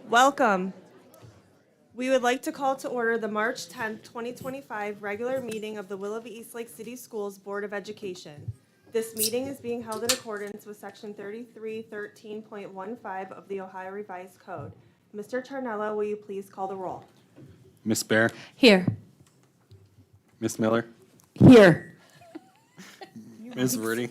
Welcome. We would like to call to order the March 10th, 2025 regular meeting of the Willoughby Eastlake City Schools Board of Education. This meeting is being held in accordance with Section 3313.15 of the Ohio Revised Code. Mr. Tarnella, will you please call the roll? Miss Bear, Here. Miss Miller, Here. Miss Verdi,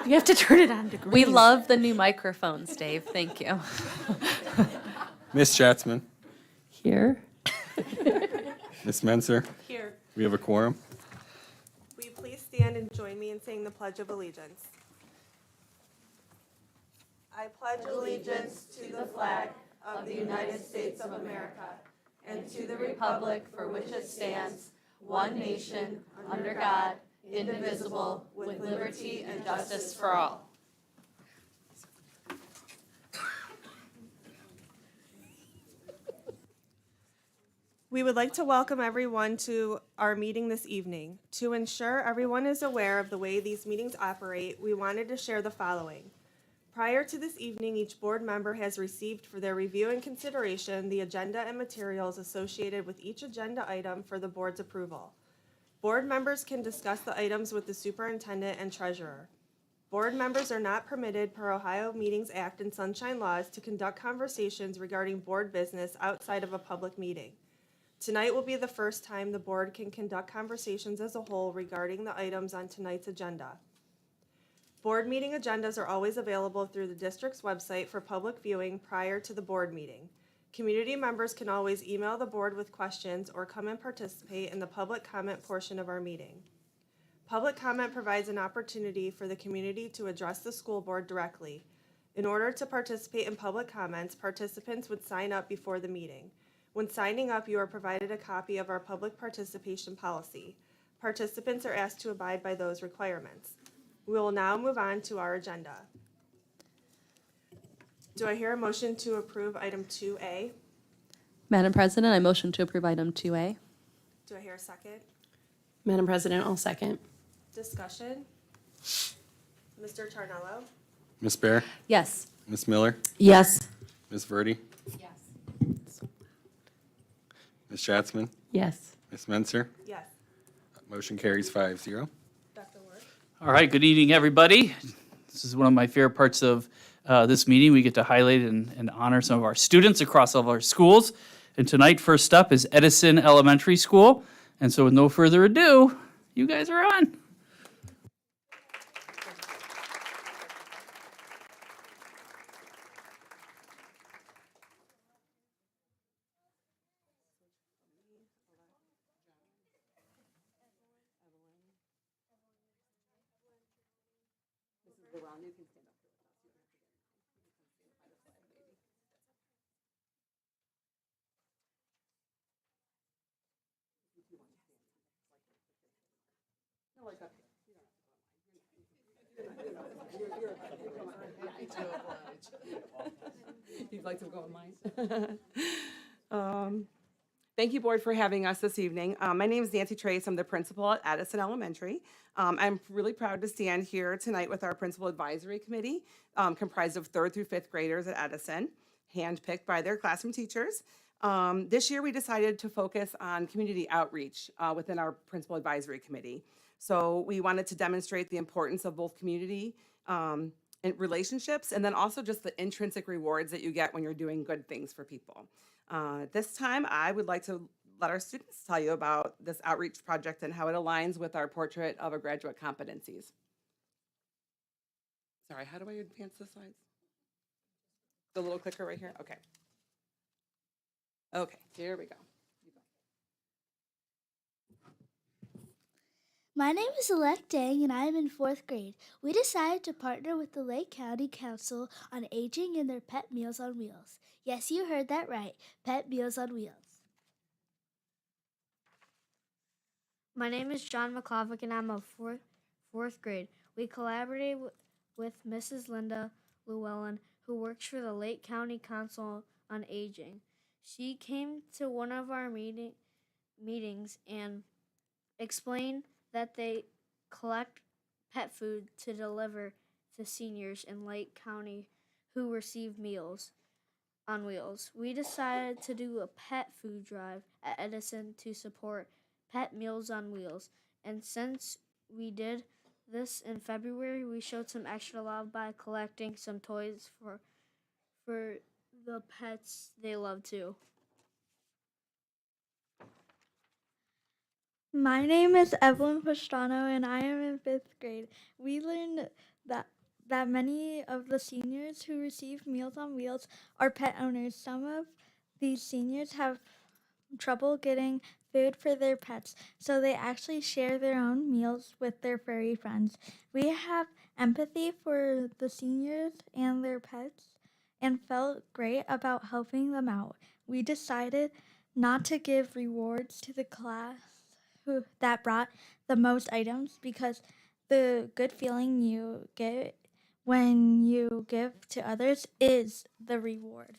You have to turn it on to green. We love the new microphones, Dave. Thank you. Miss Schatzman, Here. Miss Menser. Here. We have a quorum. Will you please stand and join me in saying the Pledge of Allegiance? I pledge allegiance to the flag of the United States of America and to the republic for which it stands, one nation, under God, indivisible, with liberty and justice for all. We would like to welcome everyone to our meeting this evening. To ensure everyone is aware of the way these meetings operate, we wanted to share the following. Prior to this evening, each board member has received for their review and consideration the agenda and materials associated with each agenda item for the board's approval. Board members can discuss the items with the superintendent and treasurer. Board members are not permitted per Ohio Meetings Act and Sunshine Laws to conduct conversations regarding board business outside of a public meeting. Tonight will be the first time the board can conduct conversations as a whole regarding the items on tonight's agenda. Board meeting agendas are always available through the district's website for public viewing prior to the board meeting. Community members can always email the board with questions or come and participate in the public comment portion of our meeting. Public comment provides an opportunity for the community to address the school board directly. In order to participate in public comments, participants would sign up before the meeting. When signing up, you are provided a copy of our public participation policy. Participants are asked to abide by those requirements. We will now move on to our agenda. Do I hear a motion to approve item 2A? Madam President, I motion to approve item 2A. Do I hear a second? Madam President, I'll second. Discussion? Mr. Tarnello? Miss Bear, Yes. Miss Miller, Yes. Miss Verdi. Yes. Miss Schatzman, Yes. Miss Menser. Yes. Motion carries 5-0. Dr. Ward? All right, good evening, everybody. This is one of my favorite parts of this meeting. We get to highlight and honor some of our students across all of our schools. And tonight, first up is Edison Elementary School. And so with no further ado, you guys are on. You'd like to go on mine? Thank you, board, for having us this evening. My name is Nancy Trace. I'm the principal at Addison Elementary. I'm really proud to stand here tonight with our Principal Advisory Committee, comprised of 3rd through 5th graders at Addison, handpicked by their classroom teachers. This year, we decided to focus on community outreach within our Principal Advisory Committee. So we wanted to demonstrate the importance of both community and relationships, and then also just the intrinsic rewards that you get when you're doing good things for people. This time, I would like to let our students tell you about this outreach project and how it aligns with our portrait of a graduate competencies. Sorry, how do I advance the slides? The little clicker right here? Okay. Okay, here we go. My name is Alec Dang, and I am in 4th grade. We decided to partner with the Lake County Council on Aging and their Pet Meals on Wheels. Yes, you heard that right, Pet Meals on Wheels. My name is John McClovick, and I'm a fourth grade. We collaborated with Mrs. Linda Llewellyn, who works for the Lake County Council on Aging. She came to one of our meetings and explained that they collect pet food to deliver to seniors in Lake County who receive Meals on Wheels. We decided to do a pet food drive at Edison to support Pet Meals on Wheels. And since we did this in February, we showed some extra love by collecting some toys for the pets they love too. My name is Evelyn Pastrano and I am in 5th grade. We learned that many of the seniors who receive Meals on Wheels are pet owners. Some of these seniors have trouble getting food for their pets, so they actually share their own meals with their furry friends. We have empathy for the seniors and their pets and felt great about helping them out. We decided not to give rewards to the class that brought the most items because the good feeling you get when you give to others is the reward.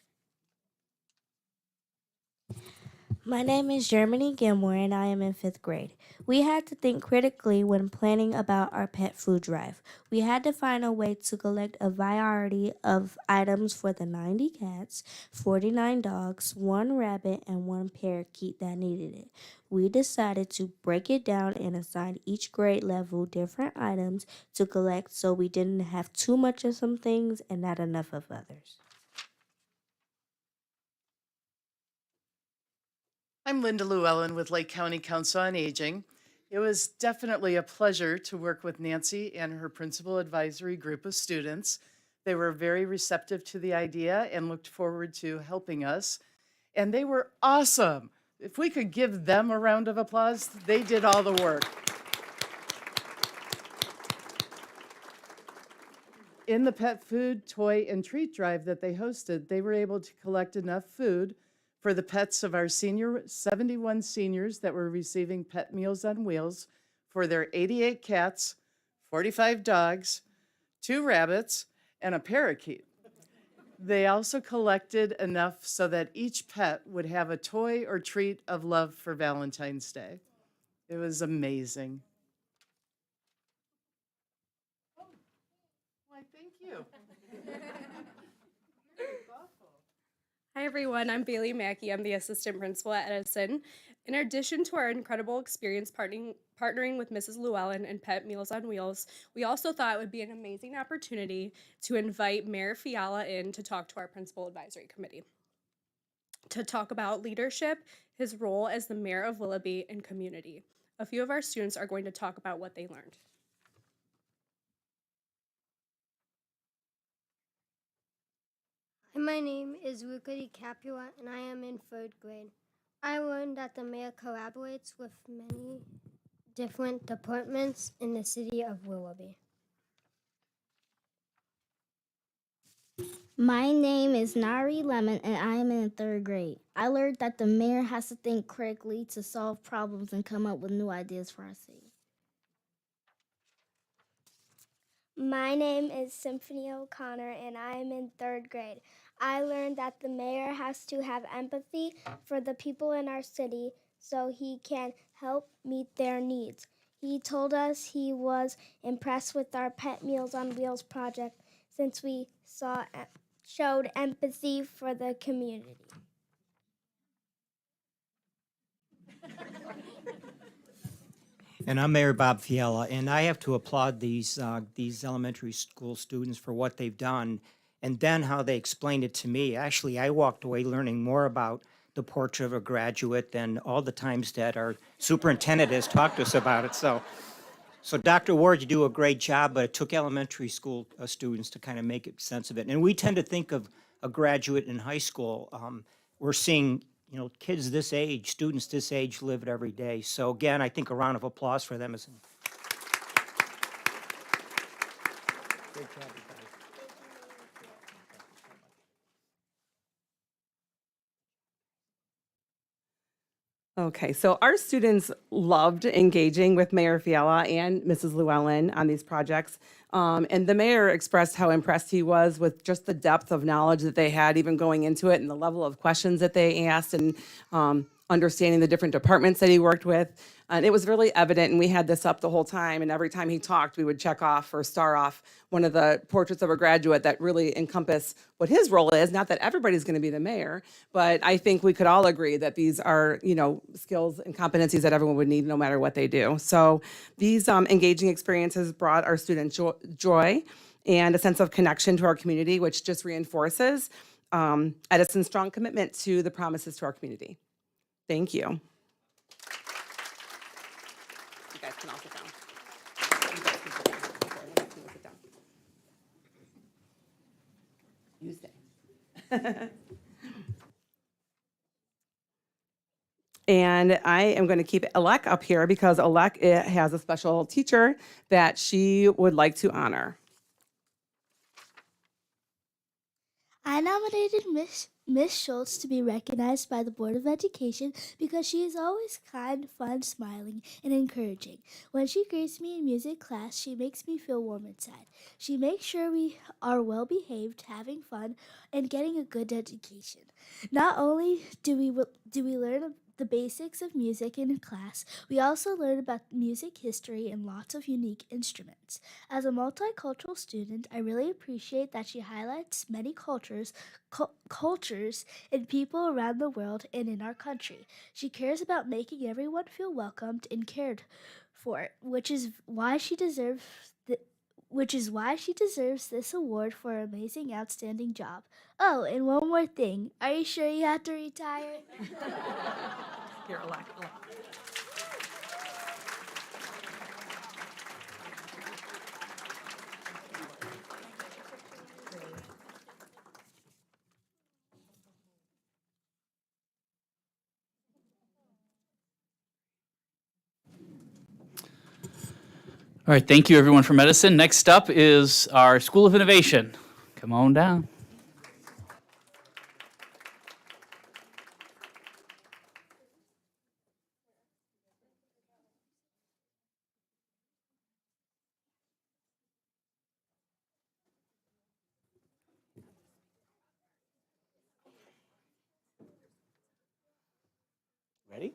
My name is Germany Gilmore and I am in 5th grade. We had to think critically when planning about our pet food drive. We had to find a way to collect a variety of items for the 90 cats, 49 dogs, 1 rabbit, and 1 parakeet that needed it. We decided to break it down and assign each grade level different items to collect so we didn't have too much of some things and not enough of others. I'm Linda Llewellyn with Lake County Council on Aging. It was definitely a pleasure to work with Nancy and her principal advisory group of students. They were very receptive to the idea and looked forward to helping us. And they were awesome. If we could give them a round of applause, they did all the work. In the pet food, toy, and treat drive that they hosted, they were able to collect enough food for the pets of our 71 seniors that were receiving Pet Meals on Wheels, for their 88 cats, 45 dogs, 2 rabbits, and a parakeet. They also collected enough so that each pet would have a toy or treat of love for Valentine's Day. It was amazing. Oh, why, thank you. Hi everyone, I'm Bailey Mackey. I'm the assistant principal at Edison. In addition to our incredible experience partnering with Mrs. Llewellyn and Pet Meals on Wheels, we also thought it would be an amazing opportunity to invite Mayor Fiala in to talk to our principal advisory committee, to talk about leadership, his role as the mayor of Willoughby, and community. A few of our students are going to talk about what they learned. My name is Rukadi Capua and I am in 3rd grade. I learned that the mayor collaborates with many different departments in the city of Willoughby. My name is Nari Lemon and I am in 3rd grade. I learned that the mayor has to think critically to solve problems and come up with new ideas for our city. My name is Symphony O'Connor and I am in 3rd grade. I learned that the mayor has to have empathy for the people in our city so he can help meet their needs. He told us he was impressed with our Pet Meals on Wheels project since we showed empathy for the community. And I'm Mayor Bob Fiala, and I have to applaud these elementary school students for what they've done, and then how they explained it to me. Actually, I walked away learning more about the portrait of a graduate than all the times that our superintendent has talked to us about it. So Dr. Ward, you do a great job, but it took elementary school students to kind of make sense of it. And we tend to think of a graduate in high school. We're seeing kids this age, students this age live it every day. So again, I think a round of applause for them is. Great job, everybody. Okay, so our students loved engaging with Mayor Fiala and Mrs. Llewellyn on these projects. And the mayor expressed how impressed he was with just the depth of knowledge that they had even going into it and the level of questions that they asked and understanding the different departments that he worked with. And it was really evident, and we had this up the whole time, and every time he talked, we would check off or star off one of the portraits of a graduate that really encompass what his role is. Not that everybody's going to be the mayor, but I think we could all agree that these are, skills and competencies that everyone would need no matter what they do. So these engaging experiences brought our students joy and a sense of connection to our community, which just reinforces Edison's strong commitment to the promises to our community. Thank you. You guys can all sit down. You guys can sit down. Okay, you guys can sit down. You stay. And I am going to keep Alec up here because Alec has a special teacher that she would like to honor. I nominated Miss Schultz to be recognized by the Board of Education because she is always kind, fun, smiling, and encouraging. When she greets me in music class, she makes me feel warm inside. She makes sure we are well behaved, having fun, and getting a good education. Not only do we learn the basics of music in class, we also learn about music history and lots of unique instruments. As a multicultural student, I really appreciate that she highlights many cultures and people around the world and in our country. She cares about making everyone feel welcomed and cared for, which is why she deserves this award for her amazing, outstanding job. Oh, and one more thing. Are you sure you have to retire? Here, Alec. All right, thank you everyone from Edison. Next up is our School of Innovation. Come on down. Ready?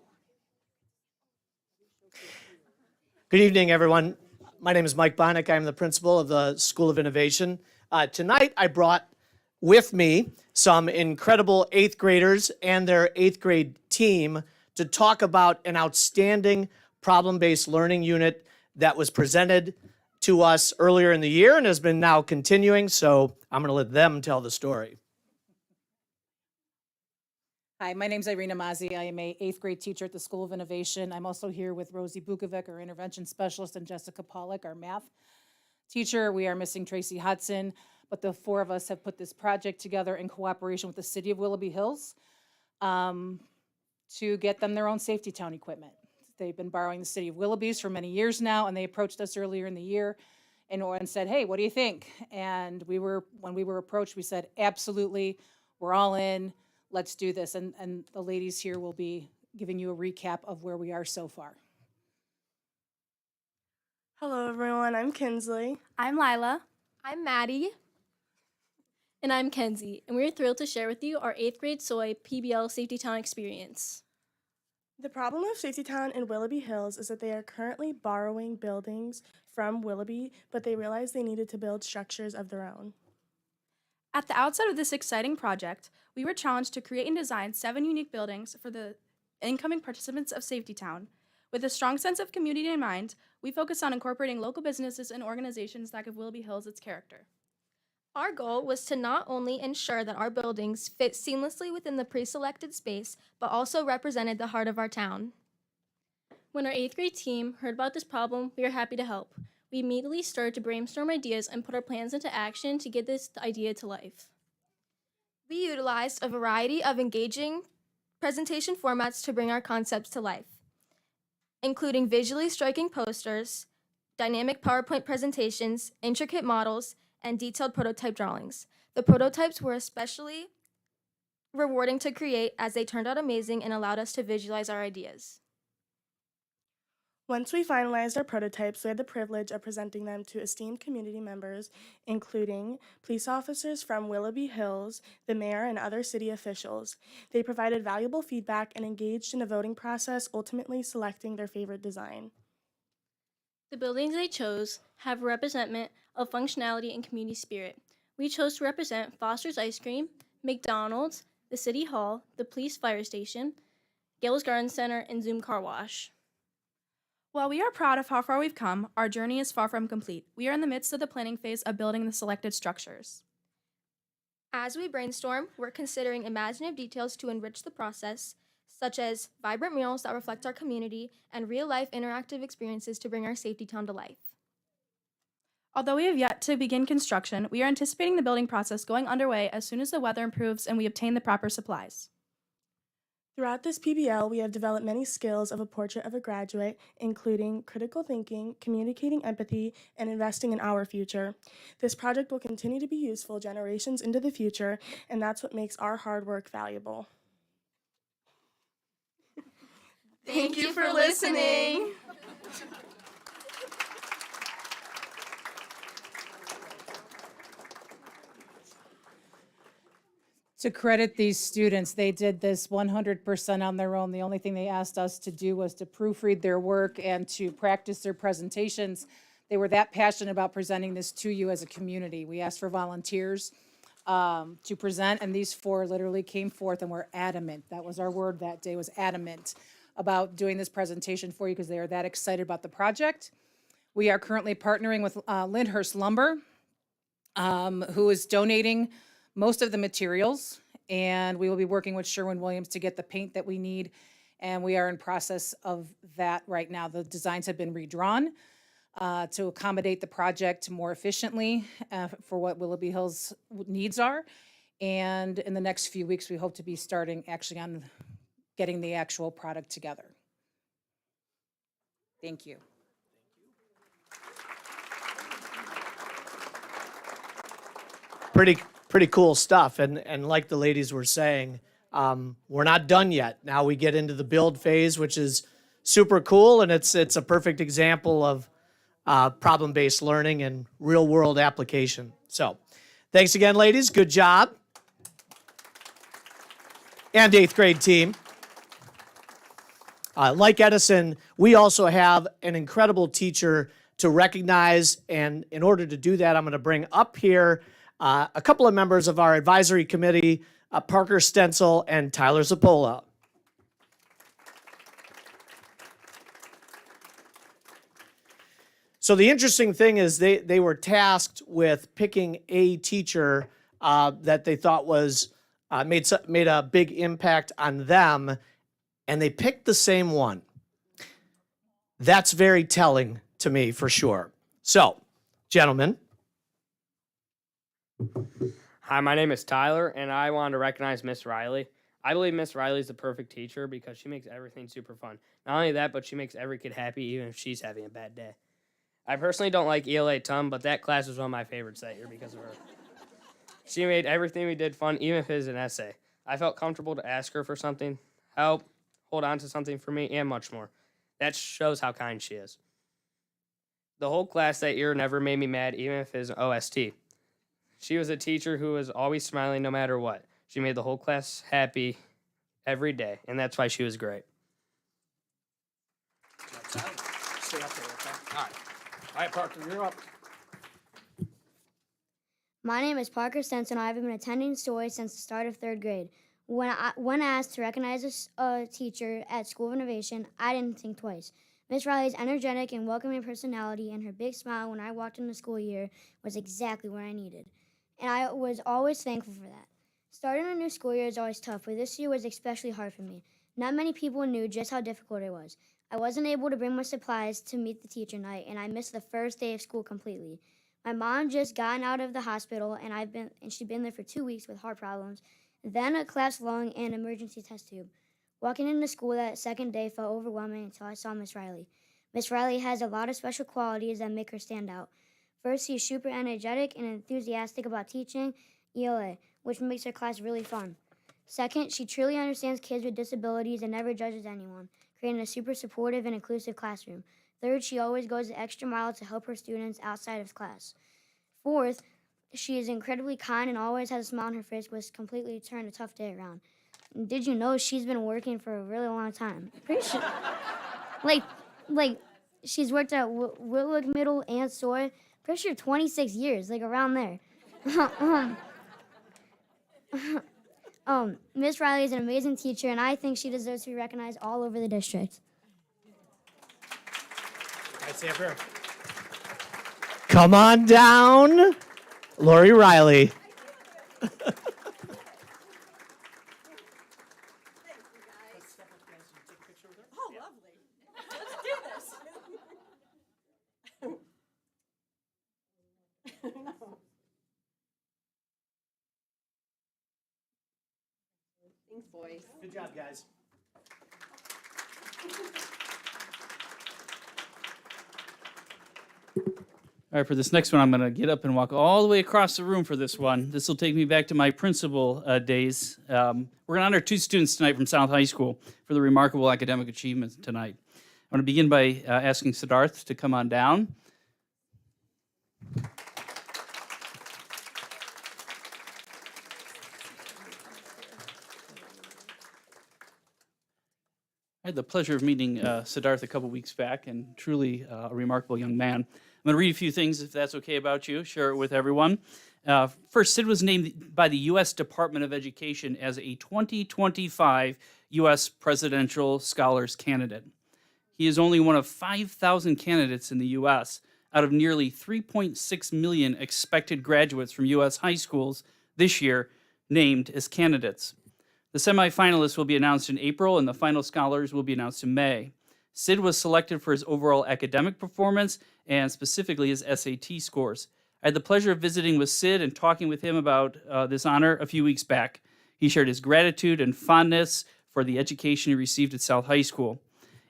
Good evening, everyone. My name is Mike Bonick. I'm the principal of the School of Innovation. Tonight, I brought with me some incredible 8th graders and their 8th grade team to talk about an outstanding problem-based learning unit that was presented to us earlier in the year and has been now continuing. So I'm going to let them tell the story. Hi, my name is Irina Mazzi. I am a 8th grade teacher at the School of Innovation. I'm also here with Rosie Bukovic, our intervention specialist, and Jessica Pollack, our math teacher. We are missing Tracy Hudson, but the 4 of us have put this project together in cooperation with the City of Willoughby Hills to get them their own Safety Town equipment. They've been borrowing the City of Willoughby's for many years now, and they approached us earlier in the year and said, hey, what do you think? And when we were approached, we said, absolutely, we're all in. Let's do this. And the ladies here will be giving you a recap of where we are so far. Hello, everyone. I'm Kinsley. I'm Lila. I'm Maddie. And I'm Kenzie. And we're thrilled to share with you our 8th grade SOY PBL Safety Town experience. The problem of Safety Town in Willoughby Hills is that they are currently borrowing buildings from Willoughby, but they realized they needed to build structures of their own. At the outset of this exciting project, we were challenged to create and design 7 unique buildings for the incoming participants of Safety Town. With a strong sense of community in mind, we focused on incorporating local businesses and organizations that give Willoughby Hills its character. Our goal was to not only ensure that our buildings fit seamlessly within the pre-selected space, but also represented the heart of our town. When our 8th grade team heard about this problem, we were happy to help. We immediately started to brainstorm ideas and put our plans into action to get this idea to life. We utilized a variety of engaging presentation formats to bring our concepts to life, including visually striking posters, dynamic PowerPoint presentations, intricate models, and detailed prototype drawings. The prototypes were especially rewarding to create as they turned out amazing and allowed us to visualize our ideas. Once we finalized our prototypes, we had the privilege of presenting them to esteemed community members, including police officers from Willoughby Hills, the mayor, and other city officials. They provided valuable feedback and engaged in a voting process, ultimately selecting their favorite design. The buildings they chose have a representment of functionality and community spirit. We chose to represent Foster's Ice Cream, McDonald's, the City Hall, the Police Fire Station, Gales Garden Center, and Zoom Car Wash. While we are proud of how far we've come, our journey is far from complete. We are in the midst of the planning phase of building the selected structures. As we brainstorm, we're considering imaginative details to enrich the process, such as vibrant murals that reflect our community and real-life interactive experiences to bring our safety town to life. Although we have yet to begin construction, we are anticipating the building process going underway as soon as the weather improves and we obtain the proper supplies. Throughout this PBL, we have developed many skills of a portrait of a graduate, including critical thinking, communicating empathy, and investing in our future. This project will continue to be useful generations into the future, and that's what makes our hard work valuable. Thank you for listening. To credit these students, they did this 100% on their own. The only thing they asked us to do was to proofread their work and to practice their presentations. They were that passionate about presenting this to you as a community. We asked for volunteers to present, and these 4 literally came forth and were adamant. That was our word that day, was adamant about doing this presentation for you because they are that excited about the project. We are currently partnering with Lyndhurst Lumber, who is donating most of the materials, and we will be working with Sherwin-Williams to get the paint that we need, and we are in process of that right now. The designs have been redrawn to accommodate the project more efficiently for what Willoughby Hills needs are, and in the next few weeks, we hope to be starting actually on getting the actual product together. Thank you. Pretty cool stuff. And like the ladies were saying, we're not done yet. Now we get into the build phase, which is super cool, and it's a perfect example of problem-based learning and real-world application. So thanks again, ladies. Good job. And 8th grade team. Like Edison, we also have an incredible teacher to recognize, and in order to do that, I'm going to bring up here a couple of members of our advisory committee, Parker Stencil and Tyler Zapola. So the interesting thing is they were tasked with picking a teacher that they thought was made a big impact on them, and they picked the same one. That's very telling to me for sure. So, gentlemen. Hi, my name is Tyler, and I wanted to recognize Miss Riley. I believe Miss Riley is the perfect teacher because she makes everything super fun. Not only that, but she makes every kid happy even if she's having a bad day. I personally don't like ELA ton, but that class was one of my favorites that year because of her. She made everything we did fun, even if it was an essay. I felt comfortable to ask her for something, help, hold on to something for me, and much more. That shows how kind she is. The whole class that year never made me mad, even if it was an OST. She was a teacher who was always smiling no matter what. She made the whole class happy every day, and that's why she was great. Stay up there, okay? All right, Parker, you're up. My name is Parker Stenson. I've been attending Story since the start of 3rd grade. When asked to recognize a teacher at School of Innovation, I didn't think twice. Miss Riley's energetic and welcoming personality and her big smile when I walked in the school year was exactly what I needed. And I was always thankful for that. Starting a new school year is always tough, but this year was especially hard for me. Not many people knew just how difficult it was. I wasn't able to bring my supplies to meet the teacher night, and I missed the first day of school completely. My mom just gotten out of the hospital, and she'd been there for 2 weeks with heart problems, then a collapsed lung and emergency test tube. Walking into school that second day felt overwhelming until I saw Miss Riley. Miss Riley has a lot of special qualities that make her stand out. First, she's super energetic and enthusiastic about teaching ELA, which makes her class really fun. Second, she truly understands kids with disabilities and never judges anyone, creating a super supportive and inclusive classroom. Third, she always goes the extra mile to help her students outside of class. Fourth, she is incredibly kind and always has a smile on her face, which completely turned a tough day around. Did you know she's been working for a really long time? Pretty sure. like she's worked at Whitlock Middle and Soy. Pretty sure 26 years, like around there. Miss Riley is an amazing teacher, and I think she deserves to be recognized all over the district. Come on down, Lori Riley. Thanks, boys. Good job, guys. All right, for this next one, I'm going to get up and walk all the way across the room for this one. This will take me back to my principal days. We're going to honor 2 students tonight from South High School for their remarkable academic achievements tonight. I want to begin by asking Siddharth to come on down. I had the pleasure of meeting Siddharth a couple weeks back, and truly a remarkable young man. I'm going to read a few things, if that's okay about you, share it with everyone. First, Sid was named by the U.S. Department of Education as a 2025 U.S. Presidential Scholars Candidate. He is only one of 5,000 candidates in the U.S. out of nearly 3.6 million expected graduates from U.S. high schools this year named as candidates. The semifinalists will be announced in April, and the final scholars will be announced in May. Sid was selected for his overall academic performance and specifically his SAT scores. I had the pleasure of visiting with Sid and talking with him about this honor a few weeks back. He shared his gratitude and fondness for the education he received at South High School.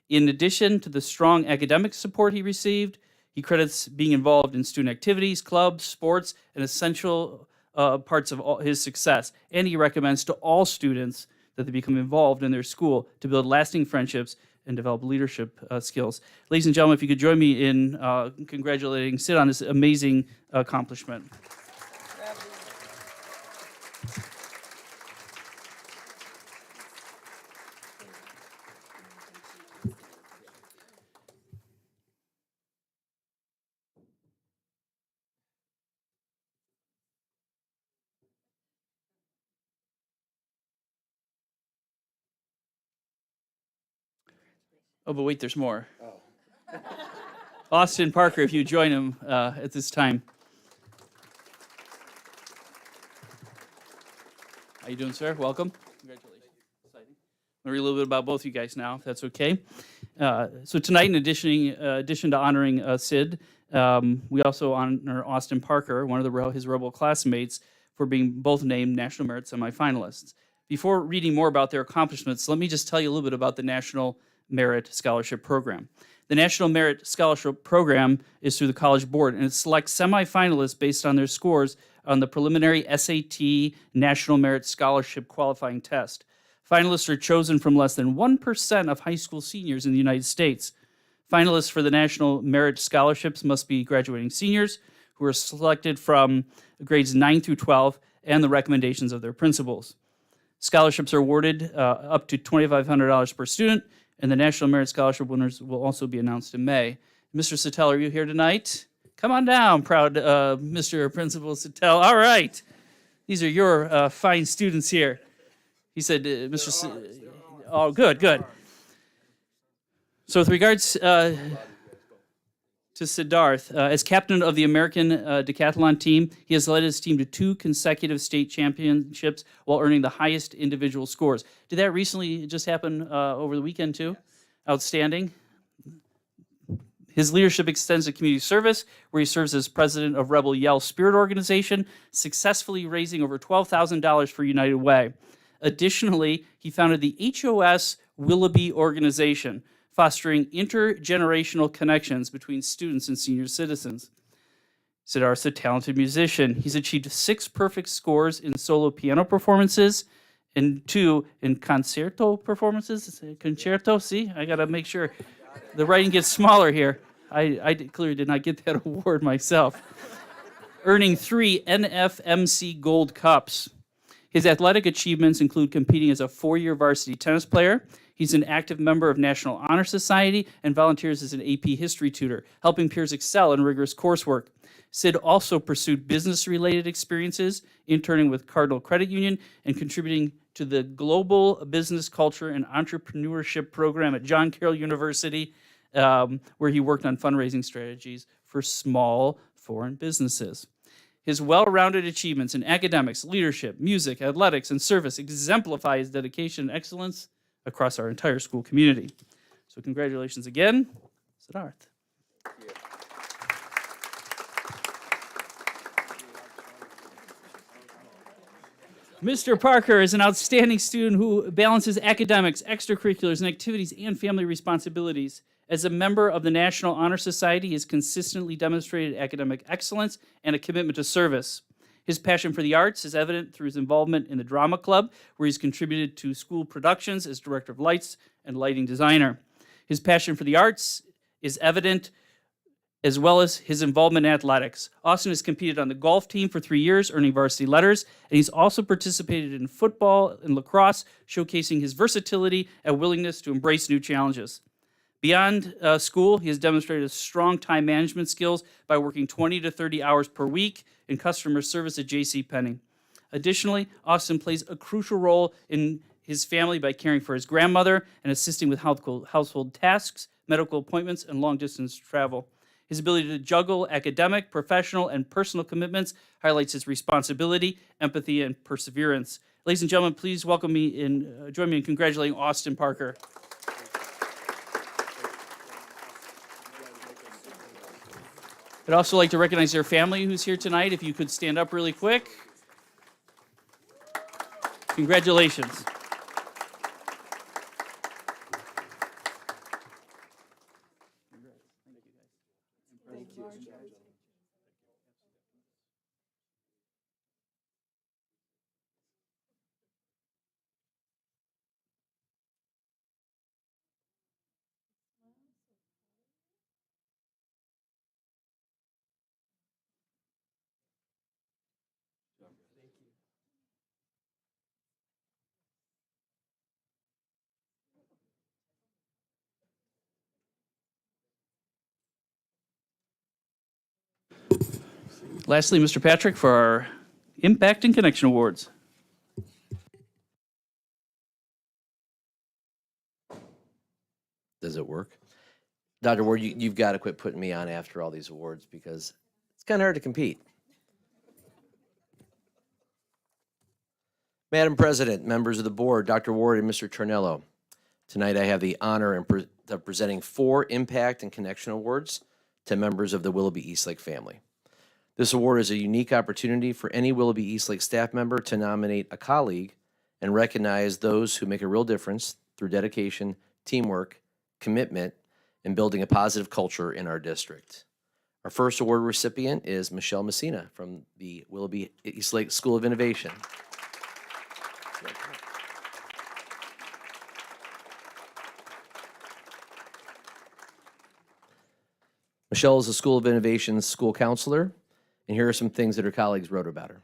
In addition to the strong academic support he received, he credits being involved in student activities, clubs, sports, and essential parts of his success, and he recommends to all students that they become involved in their school to build lasting friendships and develop leadership skills. Ladies and gentlemen, if you could join me in congratulating Sid on this amazing accomplishment. Oh, but wait, there's more. Austin Parker, if you join him at this time. How you doing, sir? Welcome. Congratulations. Exciting. I'm going to read a little bit about both you guys now, if that's okay. So tonight, in addition to honoring Sid, we also honor Austin Parker, one of his Rebel classmates, for being both named National Merit semifinalists. Before reading more about their accomplishments, let me just tell you a little bit about the National Merit Scholarship Program. The National Merit Scholarship Program is through the College Board, and it selects semifinalists based on their scores on the preliminary SAT National Merit Scholarship qualifying test. Finalists are chosen from less than 1% of high school seniors in the United States. Finalists for the National Merit Scholarships must be graduating seniors who are selected from grades 9 through 12 and the recommendations of their principals. Scholarships are awarded up to $2,500 per student, and the National Merit Scholarship winners will also be announced in May. Mr. Sattel, are you here tonight? Come on down, proud Mr. Principal Sattel. All right. These are your fine students here. He said, oh, good, good. So with regards to Siddharth, as captain of the American decathlon team, he has led his team to 2 consecutive state championships while earning the highest individual scores. Did that recently just happen over the weekend too? Outstanding. His leadership extends to community service, where he serves as president of Rebel Yell Spirit Organization, successfully raising over $12,000 for United Way. Additionally, he founded the HOS Willoughby Organization, fostering intergenerational connections between students and senior citizens. Siddharth's a talented musician. He's achieved 6 perfect scores in solo piano performances and 2 in concerto performances. Is it concerto, see, I got to make sure the writing gets smaller here. Clearly did not get that award myself. Earning 3 NFMC Gold Cups. His athletic achievements include competing as a 4-year varsity tennis player. He's an active member of National Honor Society and volunteers as an AP history tutor, helping peers excel in rigorous coursework. Sid also pursued business-related experiences, interning with Cardinal Credit Union and contributing to the Global Business Culture and Entrepreneurship Program at John Carroll University, where he worked on fundraising strategies for small foreign businesses. His well-rounded achievements in academics, leadership, music, athletics, and service exemplify his dedication and excellence across our entire school community. So congratulations again, Siddharth. Mr. Parker is an outstanding student who balances academics, extracurriculars, and activities and family responsibilities. As a member of the National Honor Society, he has consistently demonstrated academic excellence and a commitment to service. His passion for the arts is evident through his involvement in the Drama Club, where he's contributed to school productions as director of lights and lighting designer. His passion for the arts is evident as well as his involvement in athletics. Austin has competed on the golf team for 3 years, earning varsity letters, and he's also participated in football and lacrosse, showcasing his versatility and willingness to embrace new challenges. Beyond school, he has demonstrated strong time management skills by working 20 to 30 hours per week in customer service at JCPenney. Additionally, Austin plays a crucial role in his family by caring for his grandmother and assisting with household tasks, medical appointments, and long-distance travel. His ability to juggle academic, professional, and personal commitments highlights his responsibility, empathy, and perseverance. Ladies and gentlemen, please join me in congratulating Austin Parker. I'd also like to recognize their family who's here tonight. If you could stand up really quick. Congratulations. Lastly, Mr. Patrick for our Impact and Connection Awards. Does it work? Dr. Ward, you've got to quit putting me on after all these awards because it's kind of hard to compete. Madam President, members of the board, Dr. Ward and Mr. Tornello, tonight I have the honor of presenting 4 Impact and Connection Awards to members of the Willoughby Eastlake family. This award is a unique opportunity for any Willoughby Eastlake staff member to nominate a colleague and recognize those who make a real difference through dedication, teamwork, commitment, and building a positive culture in our district. Our first award recipient is Michelle Messina from the Willoughby Eastlake School of Innovation. Michelle is a School of Innovation's school counselor, and here are some things that her colleagues wrote about her.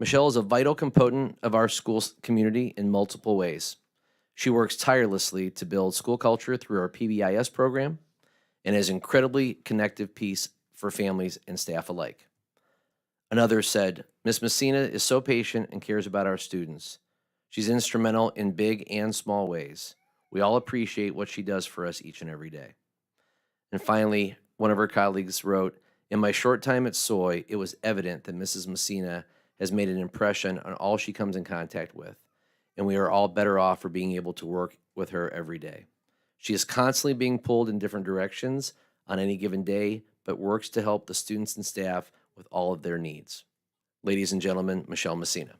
Michelle is a vital component of our school community in multiple ways. She works tirelessly to build school culture through our PBIS program and is an incredibly connective piece for families and staff alike. Another said, Ms. Messina is so patient and cares about our students. She's instrumental in big and small ways. We all appreciate what she does for us each and every day. And finally, one of her colleagues wrote, in my short time at Soy, it was evident that Mrs. Messina has made an impression on all she comes in contact with, and we are all better off for being able to work with her every day. She is constantly being pulled in different directions on any given day, but works to help the students and staff with all of their needs. Ladies and gentlemen, Michelle Messina.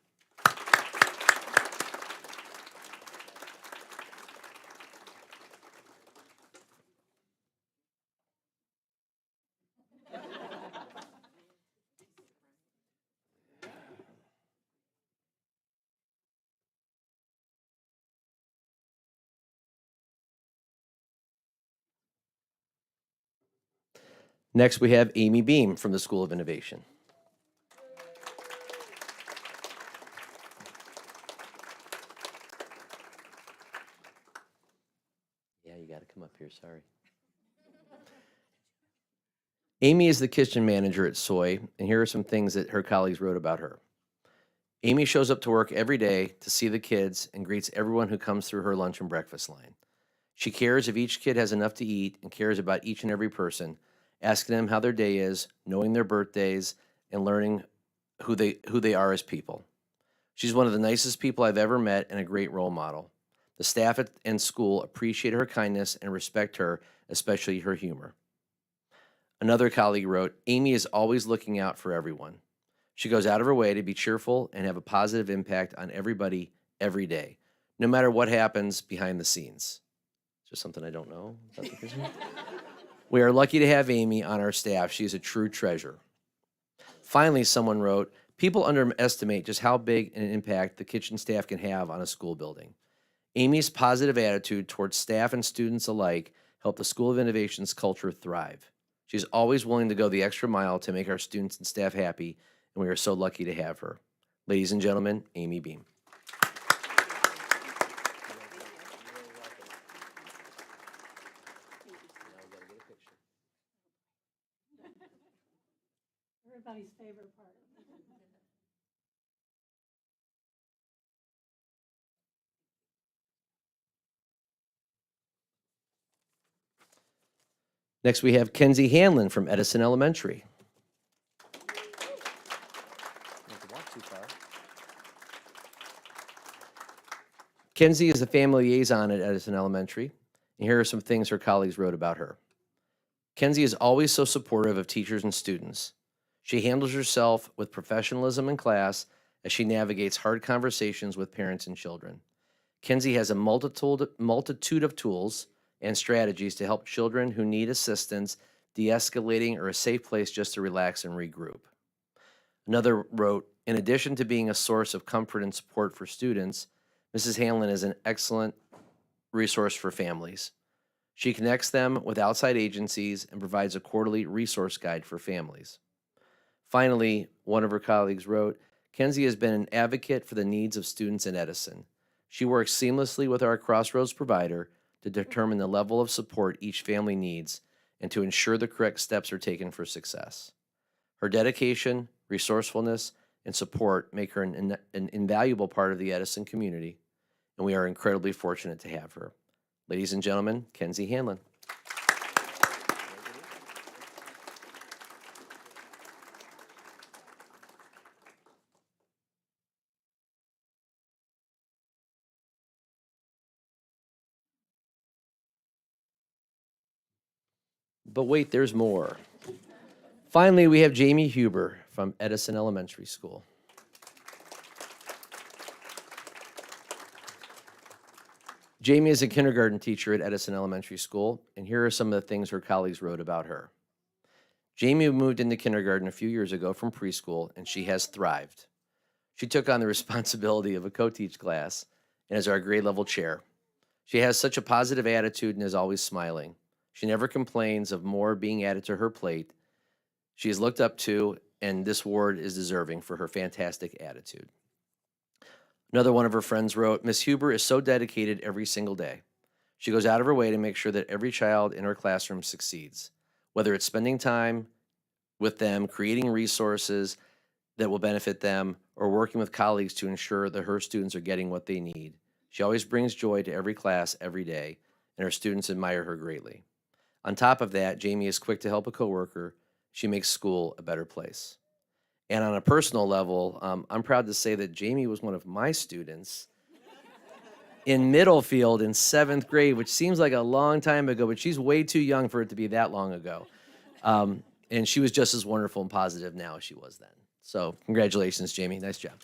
Next, we have Amy Beam from the School of Innovation. Yeah, you got to come up here, sorry. Amy is the kitchen manager at Soy, and here are some things that her colleagues wrote about her. Amy shows up to work every day to see the kids and greets everyone who comes through her lunch and breakfast line. She cares if each kid has enough to eat and cares about each and every person, asking them how their day is, knowing their birthdays, and learning who they are as people. She's one of the nicest people I've ever met and a great role model. The staff and school appreciate her kindness and respect her, especially her humor. Another colleague wrote, Amy is always looking out for everyone. She goes out of her way to be cheerful and have a positive impact on everybody every day, no matter what happens behind the scenes. Is there something I don't know about the kitchen? We are lucky to have Amy on our staff. She is a true treasure. Finally, someone wrote, people underestimate just how big an impact the kitchen staff can have on a school building. Amy's positive attitude towards staff and students alike helped the School of Innovation's culture thrive. She's always willing to go the extra mile to make our students and staff happy, and we are so lucky to have her. Ladies and gentlemen, Amy Beam. Everybody's favorite part. Next, we have Kenzie Hanlon from Edison Elementary. Kenzie is the family liaison at Edison Elementary, and here are some things her colleagues wrote about her. Kenzie is always so supportive of teachers and students. She handles herself with professionalism in class as she navigates hard conversations with parents and children. Kenzie has a multitude of tools and strategies to help children who need assistance, de-escalating, or a safe place just to relax and regroup. Another wrote, in addition to being a source of comfort and support for students, Mrs. Hanlon is an excellent resource for families. She connects them with outside agencies and provides a quarterly resource guide for families. Finally, one of her colleagues wrote, Kenzie has been an advocate for the needs of students in Edison. She works seamlessly with our Crossroads provider to determine the level of support each family needs and to ensure the correct steps are taken for success. Her dedication, resourcefulness, and support make her an invaluable part of the Edison community, and we are incredibly fortunate to have her. Ladies and gentlemen, Kenzie Hanlon. But wait, there's more. Finally, we have Jamie Huber from Edison Elementary School. Jamie is a kindergarten teacher at Edison Elementary School, and here are some of the things her colleagues wrote about her. Jamie moved into kindergarten a few years ago from preschool, and she has thrived. She took on the responsibility of a co-teach class and is our grade level chair. She has such a positive attitude and is always smiling. She never complains of more being added to her plate. She is looked up to, and this ward is deserving for her fantastic attitude. Another one of her friends wrote, Miss Huber is so dedicated every single day. She goes out of her way to make sure that every child in her classroom succeeds, whether it's spending time with them, creating resources that will benefit them, or working with colleagues to ensure that her students are getting what they need. She always brings joy to every class every day, and her students admire her greatly. On top of that, Jamie is quick to help a coworker. She makes school a better place. And on a personal level, I'm proud to say that Jamie was one of my students in Middlefield in 7th grade, which seems like a long time ago, but she's way too young for it to be that long ago. And she was just as wonderful and positive now as she was then. So congratulations, Jamie. Nice job.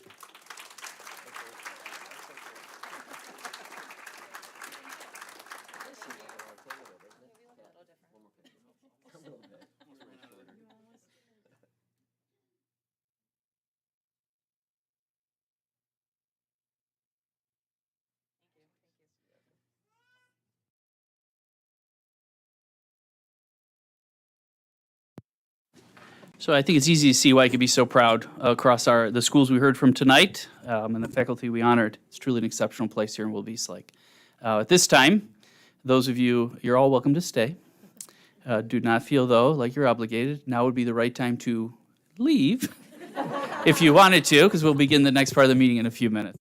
So I think it's easy to see why I could be so proud across the schools we heard from tonight and the faculty we honored. It's truly an exceptional place here in Willoughby Lake. At this time, those of you, you're all welcome to stay. Do not feel, though, like you're obligated. Now would be the right time to leave if you wanted to, because we'll begin the next part of the meeting in a few minutes.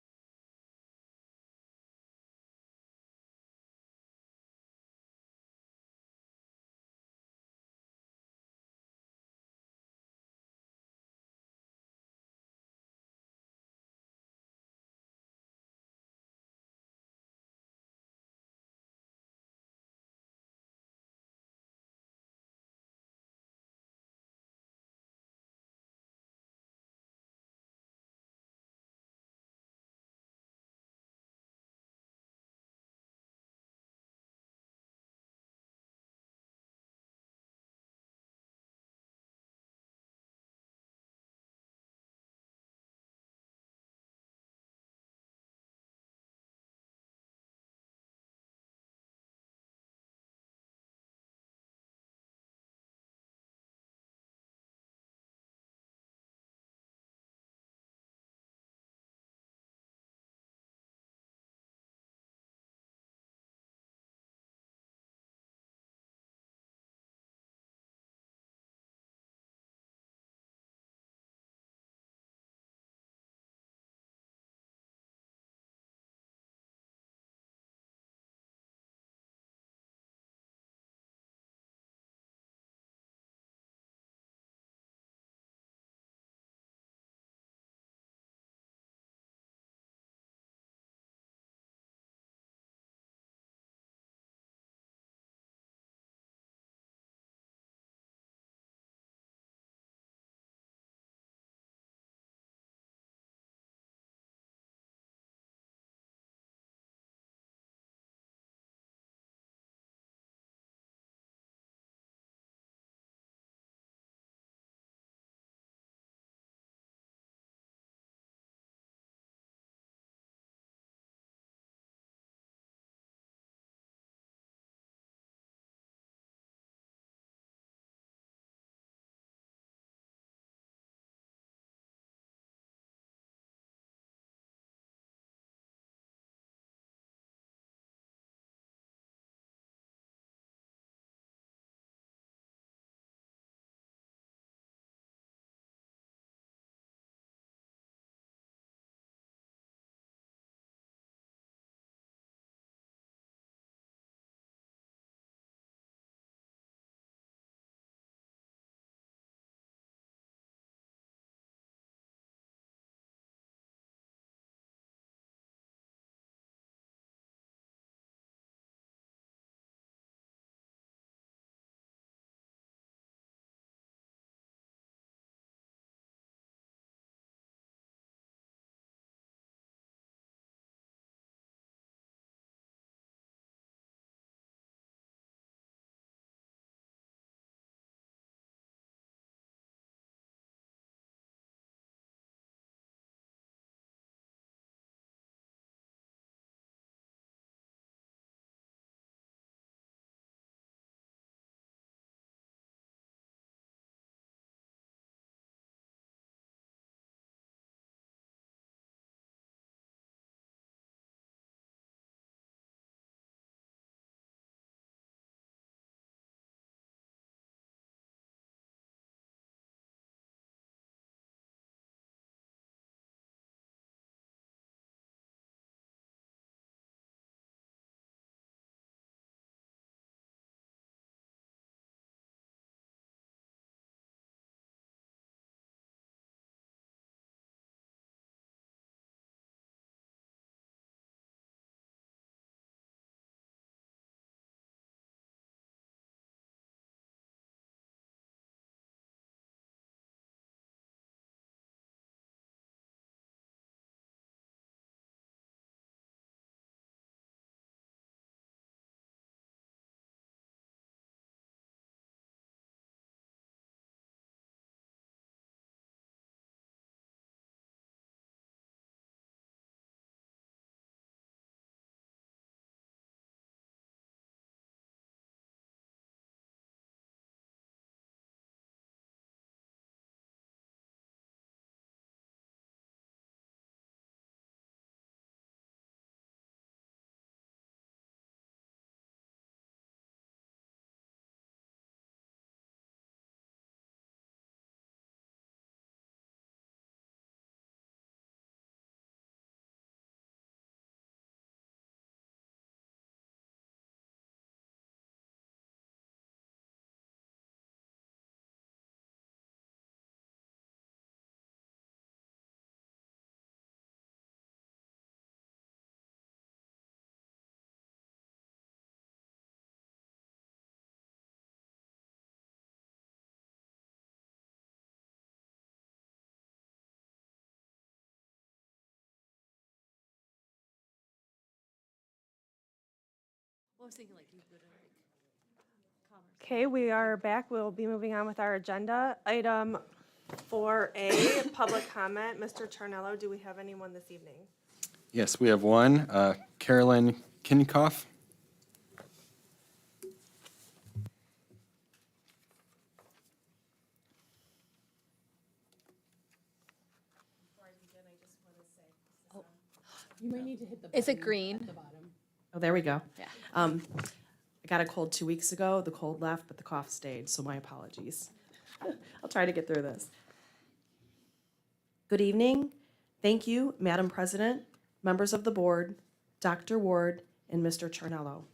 Well, I was thinking like you go to like commerce. Okay, we are back. We'll be moving on with our agenda. Item 4A, public comment. Mr. Charnello, do we have anyone this evening? Yes, we have one, Carolyn Kinkoff. You may need to hit the. Is it button green? At the bottom. Oh, there we go. Yeah. I got a cold 2 weeks ago. The cold left, but the cough stayed, so my apologies. I'll try to get through this. Good evening. Thank you, Madam President, members of the board, Dr. Ward, and Mr. Charnello.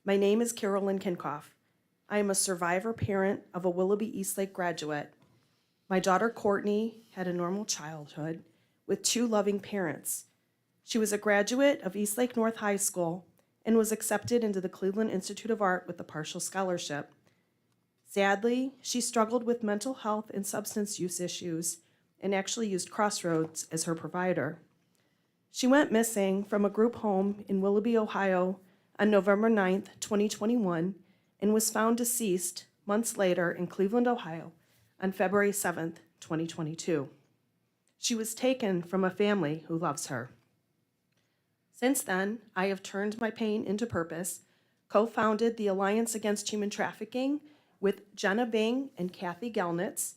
My name is Carolyn Kinkoff. I am a survivor parent of a Willoughby Eastlake graduate. My daughter Courtney had a normal childhood with 2 loving parents. She was a graduate of Eastlake North High School and was accepted into the Cleveland Institute of Art with a partial scholarship. Sadly, she struggled with mental health and substance use issues and actually used Crossroads as her provider. She went missing from a group home in Willoughby, Ohio on November 9th, 2021, and was found deceased months later in Cleveland, Ohio on February 7th, 2022. She was taken from a family who loves her. Since then, I have turned my pain into purpose, co-founded the Alliance Against Human Trafficking with Jenna Bing and Kathy Gelnitz,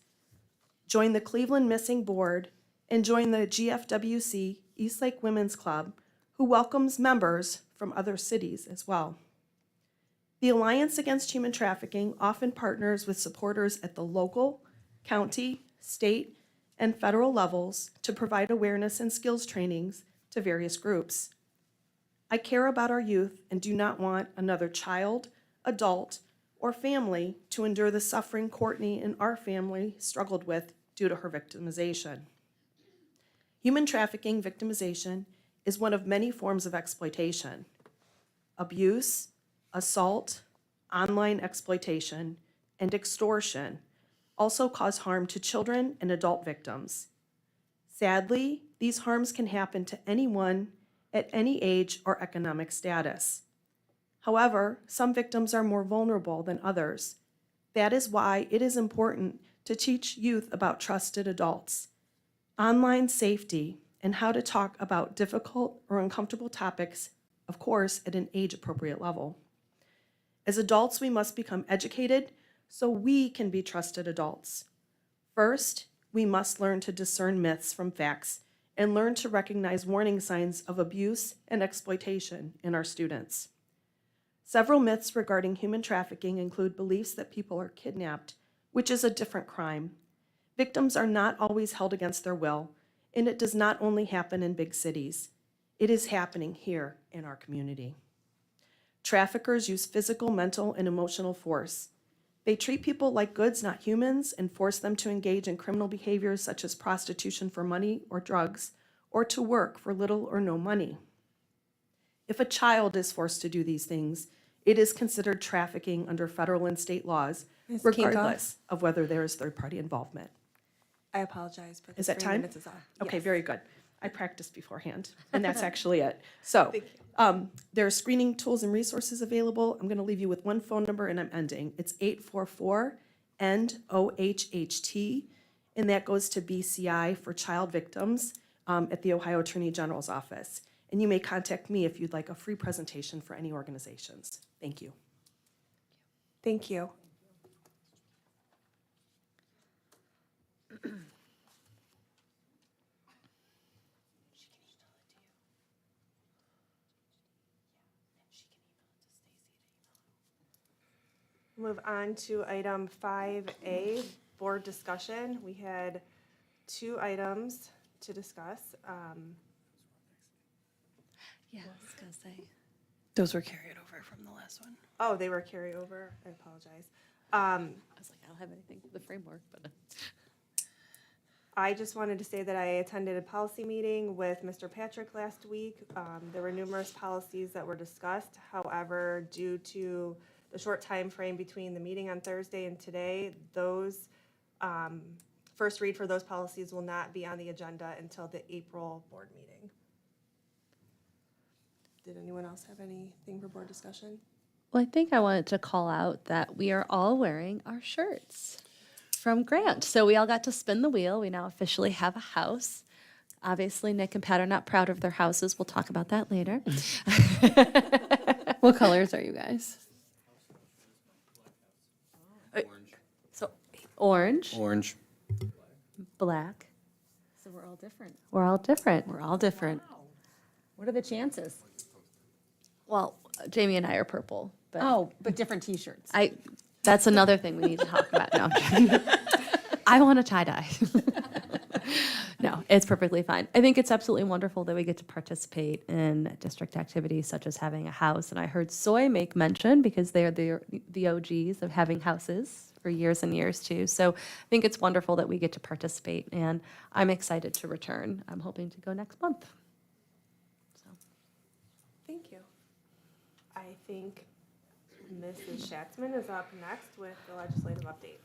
joined the Cleveland Missing Board, and joined the GFWC Eastlake Women's Club, who welcomes members from other cities as well. The Alliance Against Human Trafficking often partners with supporters at the local, county, state, and federal levels to provide awareness and skills trainings to various groups. I care about our youth and do not want another child, adult, or family to endure the suffering Courtney and our family struggled with due to her victimization. Human trafficking victimization is one of many forms of exploitation. Abuse, assault, online exploitation, and extortion also cause harm to children and adult victims. Sadly, these harms can happen to anyone at any age or economic status. However, some victims are more vulnerable than others. That is why it is important to teach youth about trusted adults, online safety, and how to talk about difficult or uncomfortable topics, of course, at an age-appropriate level. As adults, we must become educated so we can be trusted adults. First, we must learn to discern myths from facts and learn to recognize warning signs of abuse and exploitation in our students. Several myths regarding human trafficking include beliefs that people are kidnapped, which is a different crime. Victims are not always held against their will, and it does not only happen in big cities. It is happening here in our community. Traffickers use physical, mental, and emotional force. They treat people like goods, not humans, and force them to engage in criminal behaviors such as prostitution for money or drugs, or to work for little or no money. If a child is forced to do these things, it is considered trafficking under federal and state laws, Ms. regardless of whether there is third-party involvement. I apologize, but Is the that 3 time? minutes is up. Okay, Yes. very good. I practiced beforehand, and that's actually it. So, there are screening tools and resources available. I'm going to leave you with one phone number, and I'm ending. It's 844-END-OHHT, and that goes to BCI for child victims at the Ohio Attorney General's office. And you may contact me if you'd like a free presentation for any organizations. Thank you. Thank you. Move on to item 5A, board discussion. We had 2 items to discuss. Yeah, I was gonna say. Those were carried over from the last one. Oh, they were carryover. I apologize. I was like, I don't have anything for the framework, but. I just wanted to say that I attended a policy meeting with Mr. Patrick last week. There were numerous policies that were discussed. However, due to the short time frame between the meeting on Thursday and today, those first read for those policies will not be on the agenda until the April board meeting. Did anyone else have anything for board discussion? Well, I think I wanted to call out that we are all wearing our shirts from Grant. So we all got to spin the wheel. We now officially have a house. Obviously, Nick and Pat are not proud of their houses. We'll talk about that later. What colors are you guys? So orange, Orange. black. So we're all different. We're all different. We're all different. What are the chances? Well, Jamie and I are purple. But but different T-shirts. that's another thing we need to talk about now. I want a tie-dye. No, it's perfectly fine. I think it's absolutely wonderful that we get to participate in district activities such as having a house. And I heard Soy make mention because they are the OGs of having houses for years and years too. So I think it's wonderful that we get to participate, and I'm excited to return. I'm hoping to go next month. Thank you. I think Mrs. Schatzman is up next with the legislative update.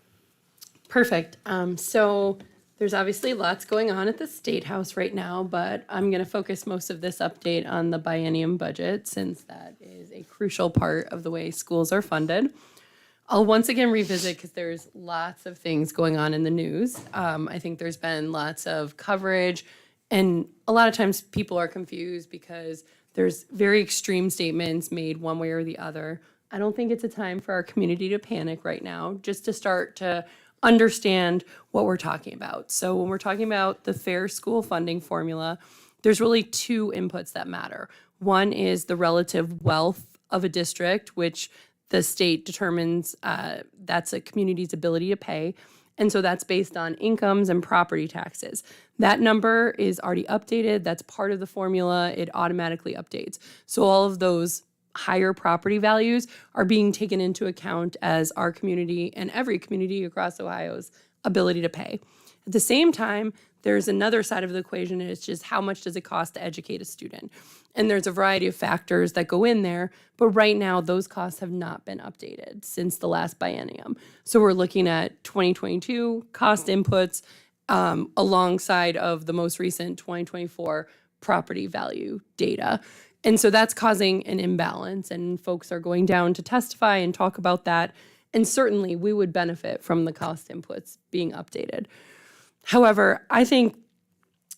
Perfect. So there's obviously lots going on at the State House right now, but I'm going to focus most of this update on the biennium budget since that is a crucial part of the way schools are funded. I'll once again revisit because there's lots of things going on in the news. I think there's been lots of coverage, and a lot of times people are confused because there's very extreme statements made one way or the other. I don't think it's a time for our community to panic right now, just to start to understand what we're talking about. So when we're talking about the fair school funding formula, there's really two inputs that matter. One is the relative wealth of a district, which the state determines that's a community's ability to pay. And so that's based on incomes and property taxes. That number is already updated. That's part of the formula. It automatically updates. So all of those higher property values are being taken into account as our community and every community across Ohio's ability to pay. At the same time, there's another side of the equation, and it's just how much does it cost to educate a student? And there's a variety of factors that go in there, but right now those costs have not been updated since the last biennium. So we're looking at 2022 cost inputs alongside of the most recent 2024 property value data. And so that's causing an imbalance, and folks are going down to testify and talk about that. And certainly we would benefit from the cost inputs being updated. However, I think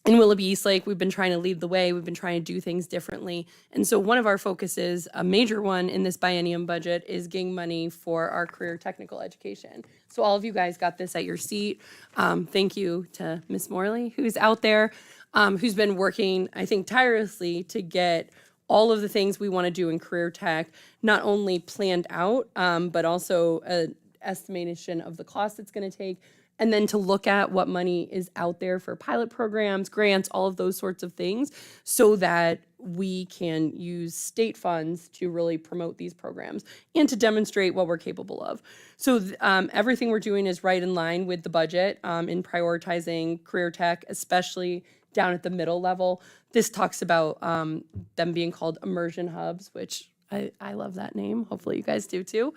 in Willoughby Eastlake, we've been trying to lead the way. We've been trying to do things differently. And so one of our focuses, a major one in this biennium budget, is getting money for our career technical education. So all of you guys got this at your seat. Thank you to Ms. Morley, who's out there, who's been working, I think, tirelessly to get all of the things we want to do in career tech, not only planned out, but also an estimation of the cost it's going to take, and then to look at what money is out there for pilot programs, grants, all of those sorts of things, so that we can use state funds to really promote these programs and to demonstrate what we're capable of. So everything we're doing is right in line with the budget in prioritizing career tech, especially down at the middle level. This talks about them being called immersion hubs, which I love that name. Hopefully you guys do too.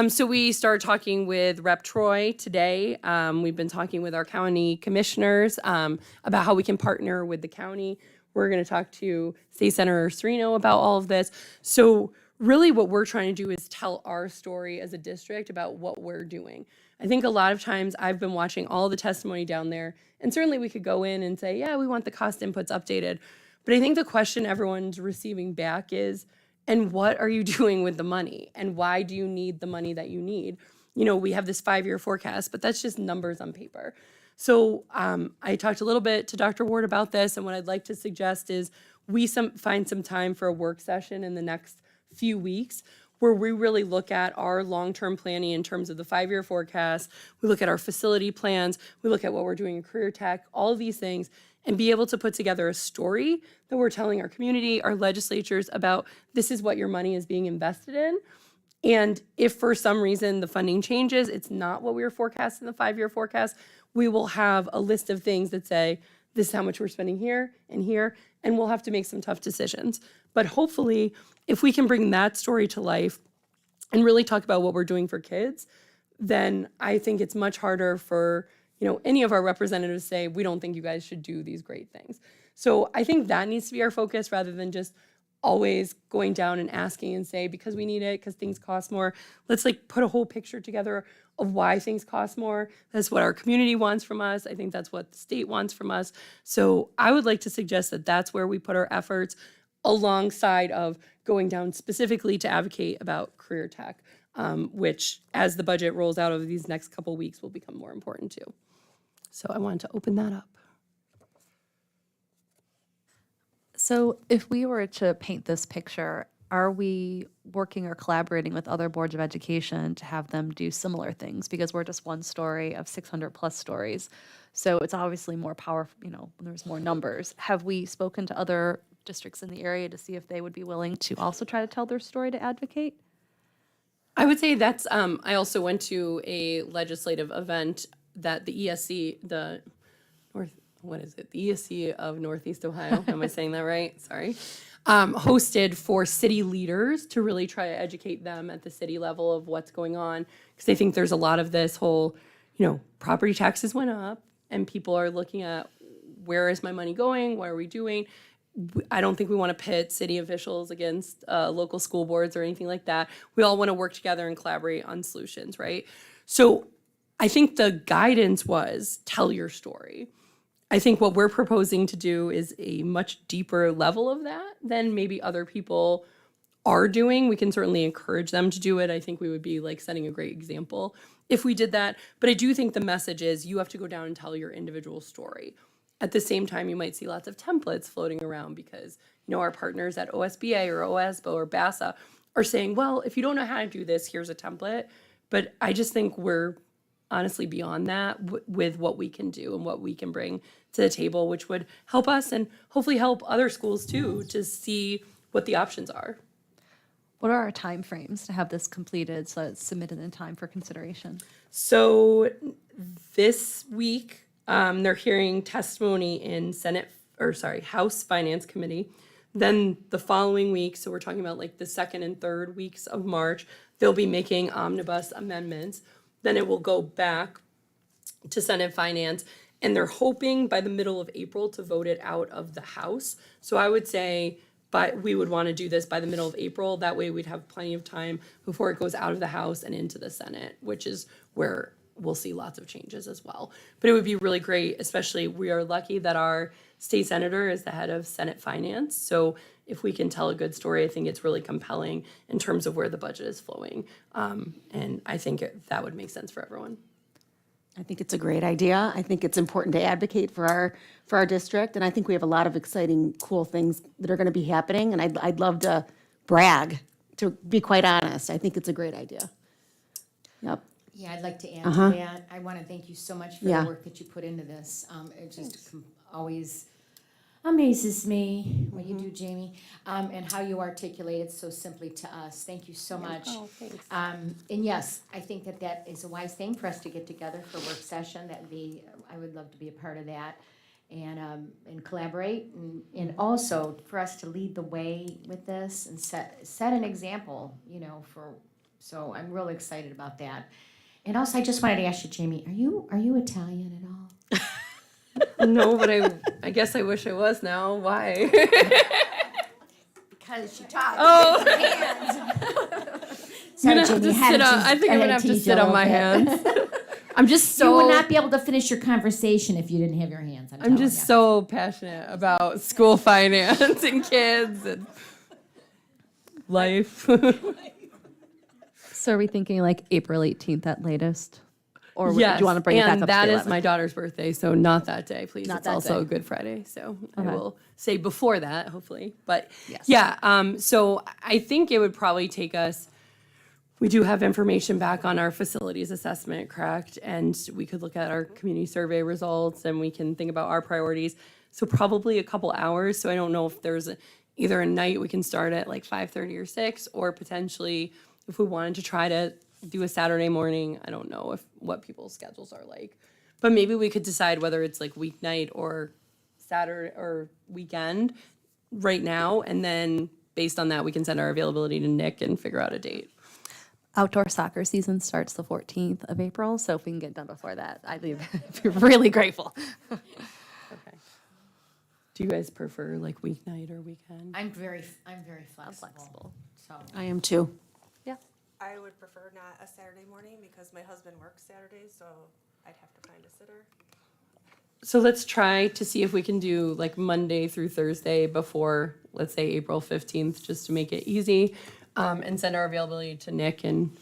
So we started talking with Rep. Troy today. We've been talking with our county commissioners about how we can partner with the county. We're going to talk to State Senator Serino about all of this. So really what we're trying to do is tell our story as a district about what we're doing. I think a lot of times I've been watching all the testimony down there, and certainly we could go in and say, yeah, we want the cost inputs updated. But I think the question everyone's receiving back is, and what are you doing with the money? And why do you need the money that you need? You know, we have this 5-year forecast, but that's just numbers on paper. So I talked a little bit to Dr. Ward about this, and what I'd like to suggest is we find some time for a work session in the next few weeks where we really look at our long-term planning in terms of the 5-year forecast. We look at our facility plans. We look at what we're doing in career tech, all of these things, and be able to put together a story that we're telling our community, our legislatures about this is what your money is being invested in. And if for some reason the funding changes, it's not what we were forecasting in the 5-year forecast, we will have a list of things that say, this is how much we're spending here, and we'll have to make some tough decisions. But hopefully, if we can bring that story to life and really talk about what we're doing for kids, then I think it's much harder for any of our representatives say, we don't think you guys should do these great things. So I think that needs to be our focus rather than just always going down and asking and say, because we need it, because things cost more, let's like put a whole picture together of why things cost more. That's what our community wants from us. I think that's what the state wants from us. So I would like to suggest that that's where we put our efforts, alongside of going down specifically to advocate about career tech, which as the budget rolls out over these next couple weeks will become more important too. So I wanted to open that up. So if we were to paint this picture, are we working or collaborating with other boards of education to have them do similar things? Because we're just one story of 600 plus stories. So it's obviously more powerful, you know, when there's more numbers. Have we spoken to other districts in the area to see if they would be willing to also try to tell their story to advocate? I would say that's, I also went to a legislative event that the ESC, the ESC of Northeast Ohio, am I saying that right? Sorry. Hosted for city leaders to really try to educate them at the city level of what's going on. Because I think there's a lot of this whole, you know, property taxes went up and people are looking at where is my money going? What are we doing? I don't think we want to pit city officials against local school boards or anything like that. We all want to work together and collaborate on solutions, right? So I think the guidance was tell your story. I think what we're proposing to do is a much deeper level of that than maybe other people are doing. We can certainly encourage them to do it. I think we would be like setting a great example if we did that. But I do think the message is you have to go down and tell your individual story. At the same time, you might see lots of templates floating around because, you know, our partners at OSBA or OSBO or BASA are saying, well, if you don't know how to do this, here's a template. But I just think we're honestly beyond that with what we can do and what we can bring to the table, which would help us and hopefully help other schools too to see what the options are. What are our timeframes to have this completed so it's submitted in time for consideration? So this week, they're hearing testimony in House Finance Committee. Then the following week, so we're talking about like the second and third weeks of March, they'll be making omnibus amendments. Then it will go back to Senate Finance, and they're hoping by the middle of April to vote it out of the House. So I would say we would want to do this by the middle of April. That way we'd have plenty of time before it goes out of the House and into the Senate, which is where we'll see lots of changes as well. But it would be really great, especially we are lucky that our state senator is the head of Senate Finance. So if we can tell a good story, I think it's really compelling in terms of where the budget is flowing. And I think that would make sense for everyone. I think it's a great idea. I think it's important to advocate for our district, and I think we have a lot of exciting, cool things that are going to be happening, and I'd love to brag, to be quite honest. I think it's a great idea. Yep. Yeah, I'd like to add Uh-huh. to that. I want to thank you so much for Yeah. the work that you put into this. It just always amazes me what you do, Jamie, and how you articulate it so simply to us. Thank you so much. Oh, thanks. And yes, I think that is a wise thing for us to get together for a work session. I would love to be a part of that and collaborate and also for us to lead the way with this and set an example, you know, so I'm really excited about that. And also, I just wanted to ask you, Jamie, are you Italian at all? No, but I guess I wish I was now. Why? Because she talks. Oh. with her hands. I'm gonna have to sit on. I think I'm gonna have to sit on my hands. I'm just so. You would not be able to finish your conversation if you didn't have your hands. I'm just so passionate about school finance and kids and life. So are we thinking like April 18th at latest? Or do Yes, you want to bring it back and up that to the is my 11th? daughter's birthday, so not that day, please. Not It's that also day. Good Friday, so Okay. I will say before that, hopefully. But Yes. yeah, so I think it would probably take us. We do have information back on our facilities assessment, correct? And we could look at our community survey results, and we can think about our priorities. So probably a couple hours. So I don't know if there's either a night we can start at like 5:30 or 6, or potentially if we wanted to try to do a Saturday morning. I don't know what people's schedules are like, but maybe we could decide whether it's like weeknight or Saturday or weekend right now, and then based on that, we can send our availability to Nick and figure out a date. Outdoor soccer season starts the 14th of April, so if we can get done before that, I'd be really grateful. Do you guys prefer like weeknight or weekend? I'm very flexible. So. I am too. I would prefer not a Saturday morning because my husband works Saturdays, so I'd have to find a sitter. So let's try to see if we can do like Monday through Thursday before, let's say, April 15th, just to make it easy, and send our availability to Nick and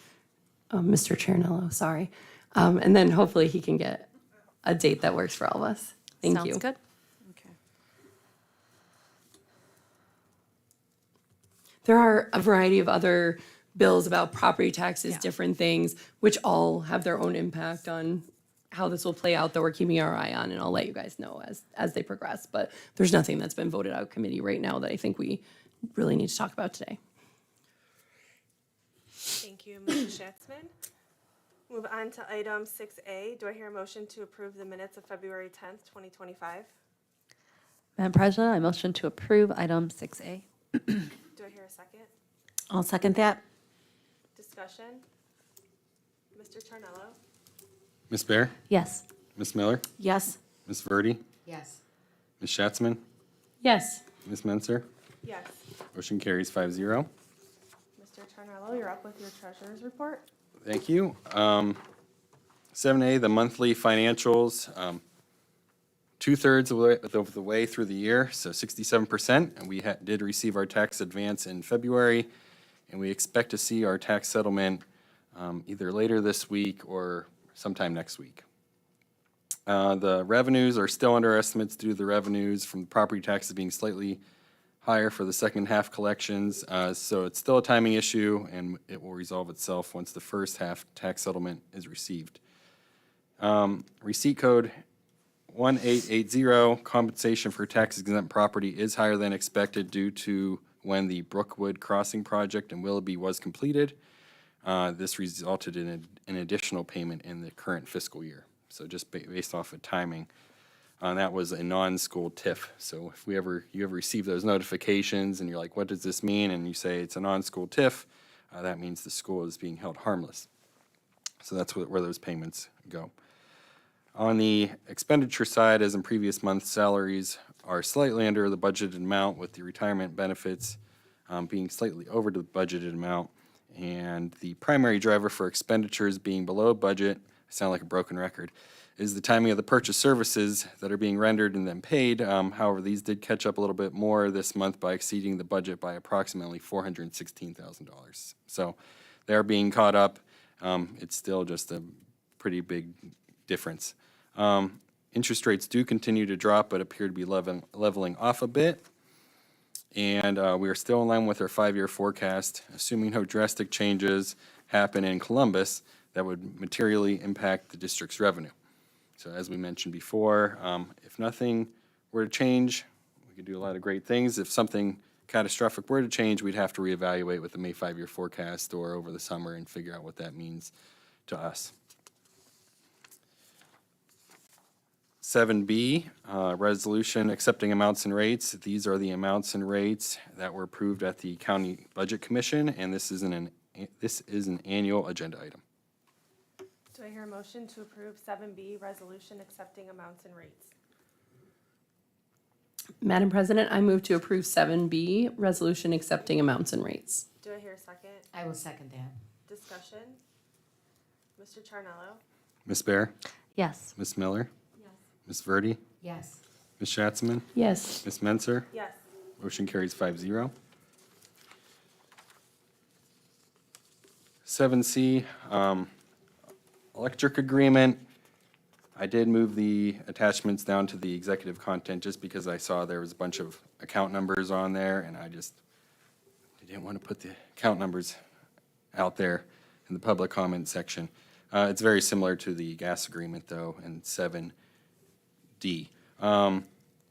Mr. Chernello, sorry. And then hopefully he can get a date that works for all of us. Thank you. Sounds good. There are a variety of other bills about property taxes, different things, which all have their own impact on how this will play out that we're keeping our eye on, and I'll let you guys know as they progress. But there's nothing that's been voted out of committee right now that I think we really need to talk about today. Thank you, Mrs. Schatzman. Move on to item 6A. Do I hear a motion to approve the minutes of February 10th, 2025? Madam President, I motion to approve item 6A. Do I hear a second? I'll second that. Discussion? Mr. Charnello? Ms. Bear? Yes. Ms. Miller? Yes. Ms. Verdi? Yes. Ms. Schatzman? Yes. Ms. Menser? Yes. Motion carries 5-0. Mr. Charnello, you're up with your treasurer's report. Thank you. 7A, the monthly financials, 2/3 of the way through the year, so 67%. And we did receive our tax advance in February, and we expect to see our tax settlement either later this week or sometime next week. The revenues are still under estimates due to the revenues from property taxes being slightly higher for the second half collections. So it's still a timing issue, and it will resolve itself once the first half tax settlement is received. Receipt code 1880, compensation for tax exempt property is higher than expected due to when the Brookwood Crossing project in Willoughby was completed. This resulted in an additional payment in the current fiscal year. So just based off of timing. That was a non-school TIF. So if you ever receive those notifications and you're like, what does this mean? And you say it's a non-school TIF, that means the school is being held harmless. So that's where those payments go. On the expenditure side, as in previous months, salaries are slightly under the budgeted amount, with the retirement benefits being slightly over the budgeted amount. And the primary driver for expenditures being below budget, I sound like a broken record, is the timing of the purchase services that are being rendered and then paid. However, these did catch up a little bit more this month by exceeding the budget by approximately $416,000. So they're being caught up. It's still just a pretty big difference. Interest rates do continue to drop, but appear to be leveling off a bit. And we are still in line with our 5-year forecast, assuming no drastic changes happen in Columbus that would materially impact the district's revenue. So as we mentioned before, if nothing were to change, we could do a lot of great things. If something catastrophic were to change, we'd have to reevaluate with the May 5-year forecast or over the summer and figure out what that means to us. 7B, resolution accepting amounts and rates. These are the amounts and rates that were approved at the County Budget Commission, and this is an annual agenda item. Do I hear a motion to approve 7B, resolution accepting amounts and rates? Madam President, I move to approve 7B, resolution accepting amounts and rates. Do I hear a second? I will second that. Discussion? Mr. Charnello? Ms. Bear? Yes. Ms. Miller? Ms. Verdi? Yes. Ms. Schatzman? Yes. Ms. Menser? Yes. Motion carries 5-0. 7C, electric agreement. I did move the attachments down to the executive content just because I saw there was a bunch of account numbers on there, and I didn't want to put the account numbers out there in the public comment section. It's very similar to the gas agreement, though, in 7D.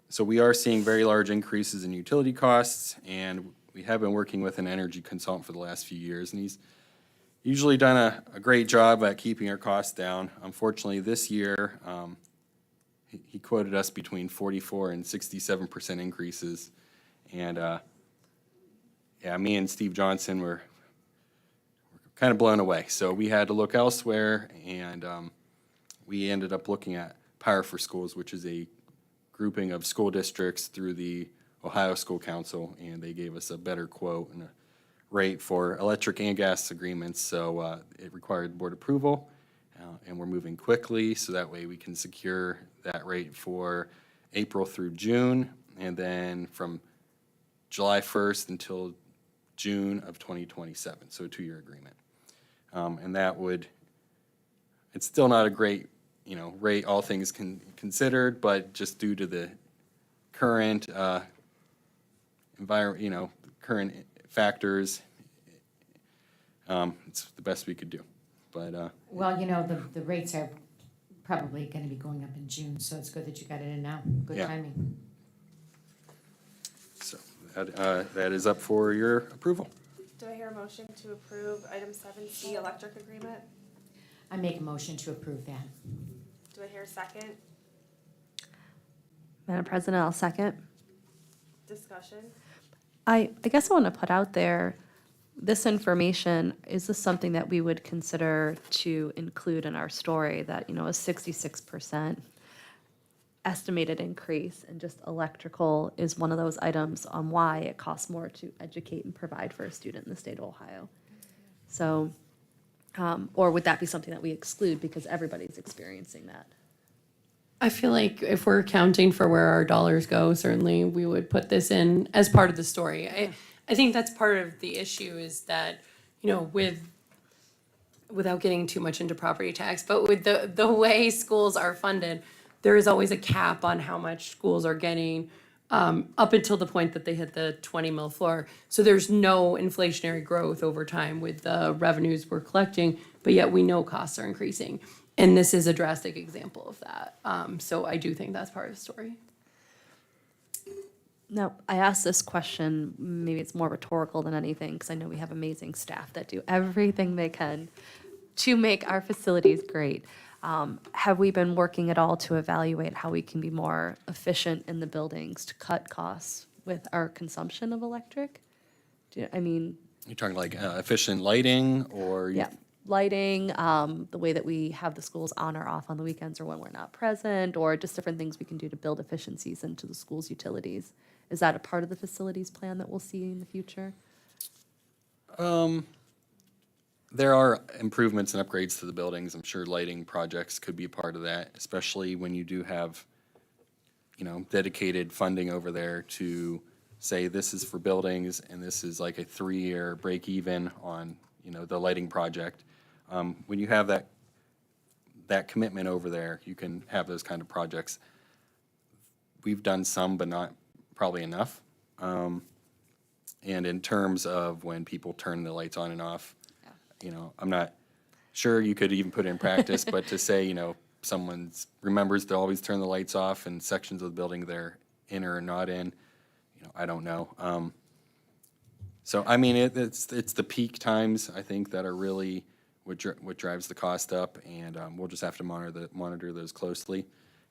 So we are seeing very large increases in utility costs, and we have been working with an energy consultant for the last few years, and he's usually done a great job at keeping our costs down. Unfortunately, this year, he quoted us between 44 and 67% increases. And yeah, me and Steve Johnson were kind of blown away. So we had to look elsewhere, and we ended up looking at Power for Schools, which is a grouping of school districts through the Ohio School Council, and they gave us a better quote and a rate for electric and gas agreements, so it required board approval, and we're moving quickly, so that way we can secure that rate for April through June, and then from July 1st until June of 2027, so a 2-year agreement. And that would, it's still not a great, rate, all things considered, but just due to the current current factors, it's the best we could do. But Well, the rates are probably going to be going up in June, so it's good that you got it in now. Good Yeah. timing. so that is up for your approval. Do I hear a motion to approve item 7C, electric agreement? I make a motion to approve that. Do I hear a second? Madam President, I'll second. Discussion? I guess I want to put out there, this information, is this something that we would consider to include in our story, that, a 66% estimated increase in just electrical is one of those items on why it costs more to educate and provide for a student in the state of Ohio. So, or would that be something that we exclude because everybody's experiencing that? I feel like if we're accounting for where our dollars go, certainly we would put this in as part of the story. I think that's part of the issue is that, without getting too much into property tax, but with the way schools are funded, there is always a cap on how much schools are getting up until the point that they hit the 20 mil floor. So there's no inflationary growth over time with the revenues we're collecting, but yet we know costs are increasing. And this is a drastic example of that. So I do think that's part of the story. Now, I asked this question, maybe it's more rhetorical than anything, because I know we have amazing staff that do everything they can to make our facilities great. Have we been working at all to evaluate how we can be more efficient in the buildings to cut costs with our consumption of electric? You're talking like efficient lighting or? Yeah, lighting, the way that we have the schools on or off on the weekends or when we're not present, or just different things we can do to build efficiencies into the school's utilities. Is that a part of the facilities plan that we'll see in the future? There are improvements and upgrades to the buildings. I'm sure lighting projects could be a part of that, especially when you do have, dedicated funding over there to say this is for buildings and this is like a 3-year break even on, the lighting project. When you have that commitment over there, you can have those kind of projects. We've done some, but not probably enough. And in terms of when people turn the lights on and off, I'm not sure you could even put it in practice, but to say, someone remembers to always turn the lights off in sections of the building they're in or not in, I don't know. So, it's the peak times, I think, that are really what drives the cost up, and we'll just have to monitor those closely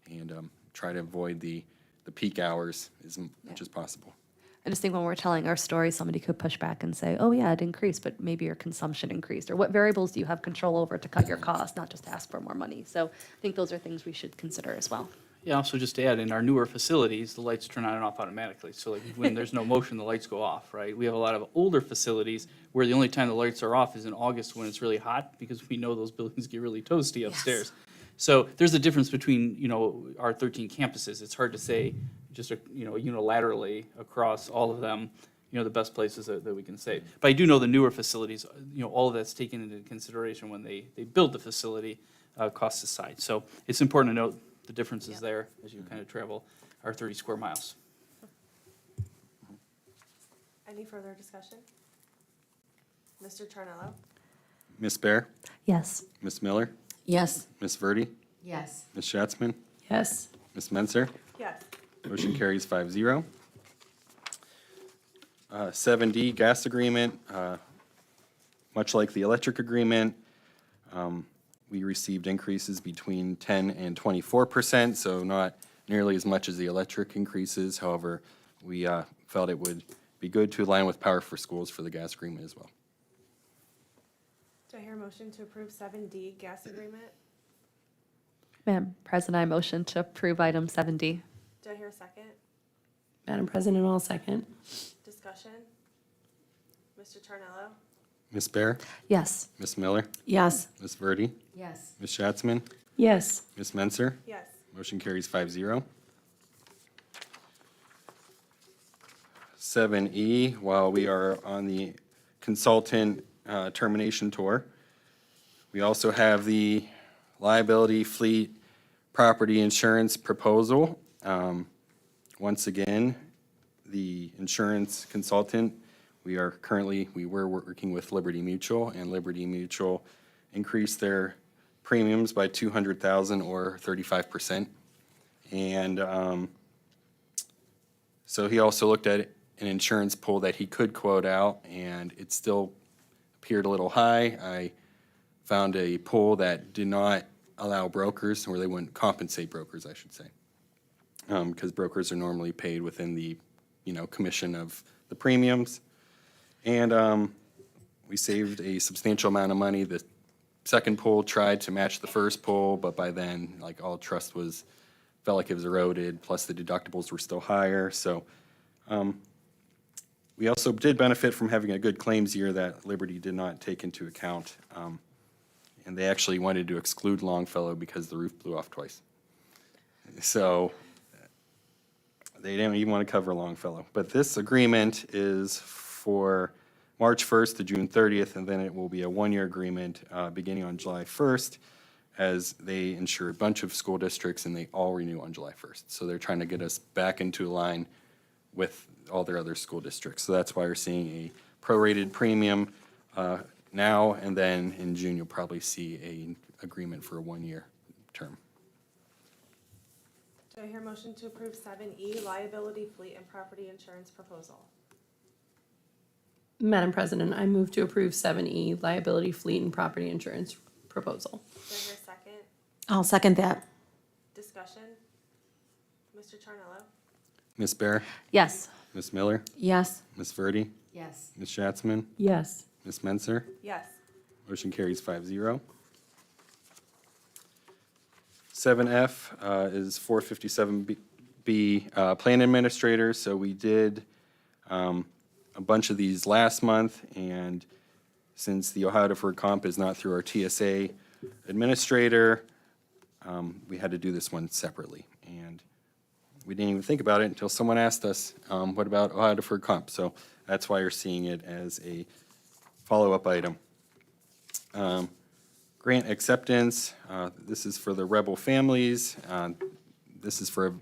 and try to avoid the peak hours as much as possible. I just think when we're telling our story, somebody could push back and say, oh yeah, it increased, but maybe your consumption increased. Or what variables do you have control over to cut your costs, not just ask for more money? So I think those are things we should consider as well. Yeah, also just to add, in our newer facilities, the lights turn on and off automatically. So like when there's no motion, the lights go off, right? We have a lot of older facilities where the only time the lights are off is in August when it's really hot, because we know those buildings get really toasty upstairs. So there's a difference between, our 13 campuses. It's hard to say just, unilaterally across all of them, the best places that we can save. But I do know the newer facilities, all of that's taken into consideration when they build the facility, costs aside. So it's important to note the differences there as you kind of travel our 30 square miles. Any further discussion? Mr. Charnello? Ms. Bear? Yes. Ms. Miller? Yes. Ms. Verdi? Yes. Ms. Schatzman? Yes. Ms. Menzer? Yes. Motion carries 5-0. 7D, gas agreement. Much like the electric agreement, we received increases between 10 and 24%, so not nearly as much as the electric increases. However, we felt it would be good to align with Power for Schools for the gas agreement as well. Do I hear a motion to approve 7D, gas agreement? Madam President, I motion to approve item 7D. Do I hear a second? Madam President, I'll second. Discussion? Mr. Charnello? Ms. Bear? Yes. Ms. Miller? Yes. Ms. Verdi? Yes. Ms. Schatzman? Yes. Ms. Menzer? Yes. Motion carries 5-0. 7E, while we are on the consultant termination tour, we also have the liability fleet property insurance proposal. Once again, the insurance consultant, we were working with Liberty Mutual, and Liberty Mutual increased their premiums by $200,000 or 35%. And so he also looked at an insurance pool that he could quote out, and it still appeared a little high. I found a pool that did not allow brokers, or they wouldn't compensate brokers, I should say, because brokers are normally paid within the, commission of the premiums. And we saved a substantial amount of money. The second pool tried to match the first pool, but by then, all trust felt like it was eroded, plus the deductibles were still higher. So we also did benefit from having a good claims year that Liberty did not take into account. And they actually wanted to exclude Longfellow because the roof blew off twice. So they didn't even want to cover Longfellow. But this agreement is for March 1st to June 30th, and then it will be a one-year agreement beginning on July 1st, as they insure a bunch of school districts and they all renew on July 1st. So they're trying to get us back into line with all their other school districts. So that's why we're seeing a prorated premium now, and then in June you'll probably see an agreement for a one-year term. Do I hear a motion to approve 7E, liability fleet and property insurance proposal? Madam President, I move to approve 7E, liability, fleet, and property insurance proposal. Do I hear a second? I'll second that. Discussion? Mr. Charnello? Ms. Bear? Yes. Ms. Miller? Yes. Ms. Verdi? Yes. Ms. Schatzman? Yes. Ms. Menzer? Yes. Motion carries 5-0. 7F is 457B plan administrators. So we did a bunch of these last month, and since the Ohio Deferred Comp is not through our TSA administrator, we had to do this one separately. And we didn't even think about it until someone asked us, what about Ohio Deferred Comp? So that's why you're seeing it as a follow-up item. Grant acceptance, this is for the Rebel families. This is for a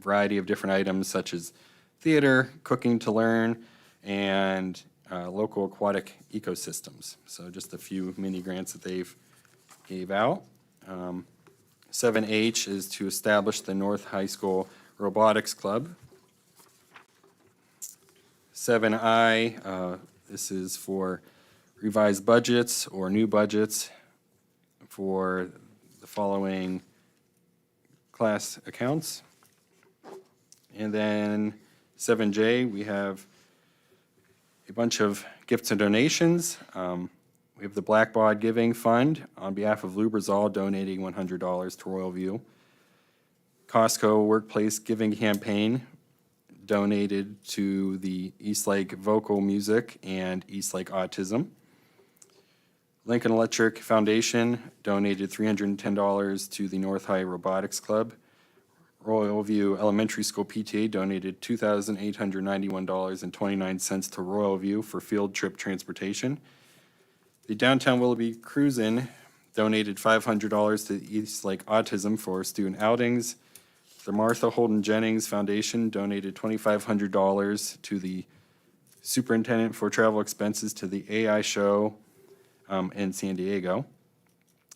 variety of different items such as theater, cooking to learn, and local aquatic ecosystems. So just a few mini grants that they've gave out. 7H is to establish the North High School Robotics Club. 7I, this is for revised budgets or new budgets for the following class accounts. And then 7J, we have a bunch of gifts and donations. We have the Blackbaud Giving Fund on behalf of Lubrizol donating $100 to Royal View. Costco Workplace Giving Campaign donated to the Eastlake Vocal Music and Eastlake Autism. Lincoln Electric Foundation donated $310 to the North High Robotics Club. Royal View Elementary School PTA donated $2,891.29 to Royal View for field trip transportation. The Downtown Willoughby Cruisin' donated $500 to Eastlake Autism for student outings. The Martha Holden Jennings Foundation donated $2,500 to the Superintendent for Travel Expenses to the AI show in San Diego.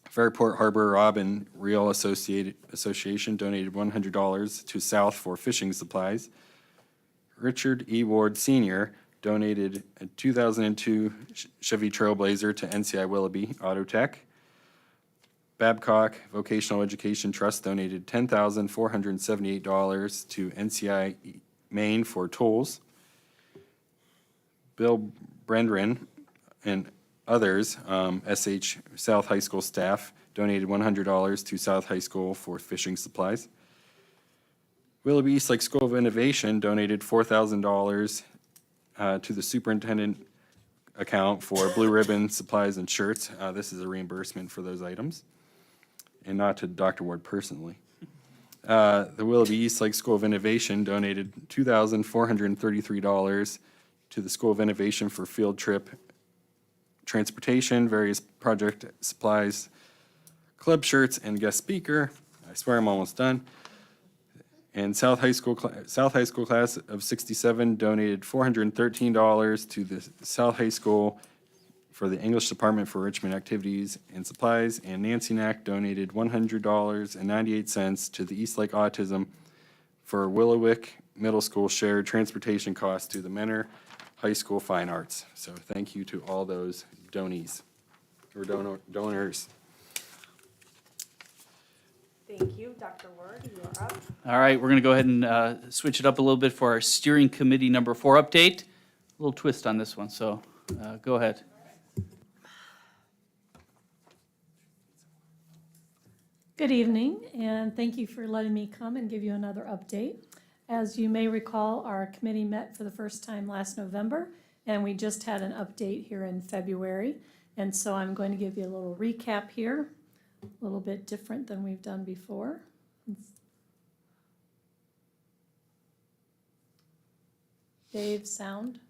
Fairport Harbor Robin Reel Association donated $100 to South for fishing supplies. Richard E. Ward Sr. donated a 2002 Chevy Trailblazer to NCI Willoughby Auto Tech. Babcock Vocational Education Trust donated $10,478 to NCI Maine for tools. Bill Brendren and others, SH South High School staff, donated $100 to South High School for fishing supplies. Willoughby Eastlake School of Innovation donated $4,000 to the superintendent account for blue ribbon supplies and shirts. This is a reimbursement for those items, and not to Dr. Ward personally. The Willoughby Eastlake School of Innovation donated $2,433 to the School of Innovation for field trip transportation, various project supplies, club shirts, and guest speaker. I swear I'm almost done. And South High School class of 67 donated $413 to the South High School for the English Department for Richmond Activities and Supplies, and Nancy Knack donated $100.98 to the Eastlake Autism for Willowick Middle School shared transportation costs to the Menor High School Fine Arts. So thank you to all those donors. Thank you. Dr. Ward, you are up. All right, we're going to go ahead and switch it up a little bit for our steering committee number 4 update. A little twist on this one, so go ahead. Good evening, and thank you for letting me come and give you another update. As you may recall, our committee met for the first time last November, and we just had an update here in February. And so I'm going to give you a little recap here, a little bit different than we've done before. Dave, sound?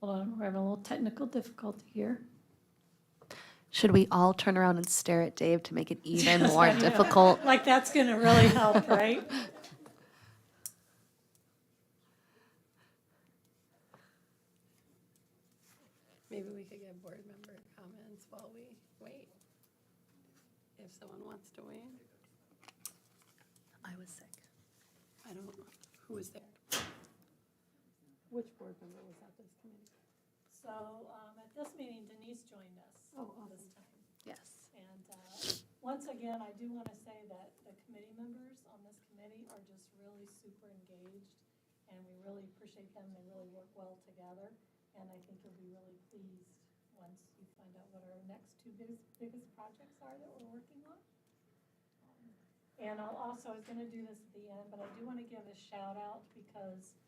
Hold on, we're having a little technical difficulty here. Should we all turn around and stare at Dave to make it even more difficult? Like that's going to really help, right? Maybe we could get board member comments while we wait. If someone wants to weigh in. I was sick. I don't, who was there? Which board member was at this committee? So at this meeting, Denise joined us this time. Yes. And once again, I do want to say that the committee members on this committee are just really super engaged, and we really appreciate them. They really work well together, and I think you'll be really pleased once you find out what our next 2 biggest projects are that we're working on. And I was going to do this at the end, but I do want to give a shout out because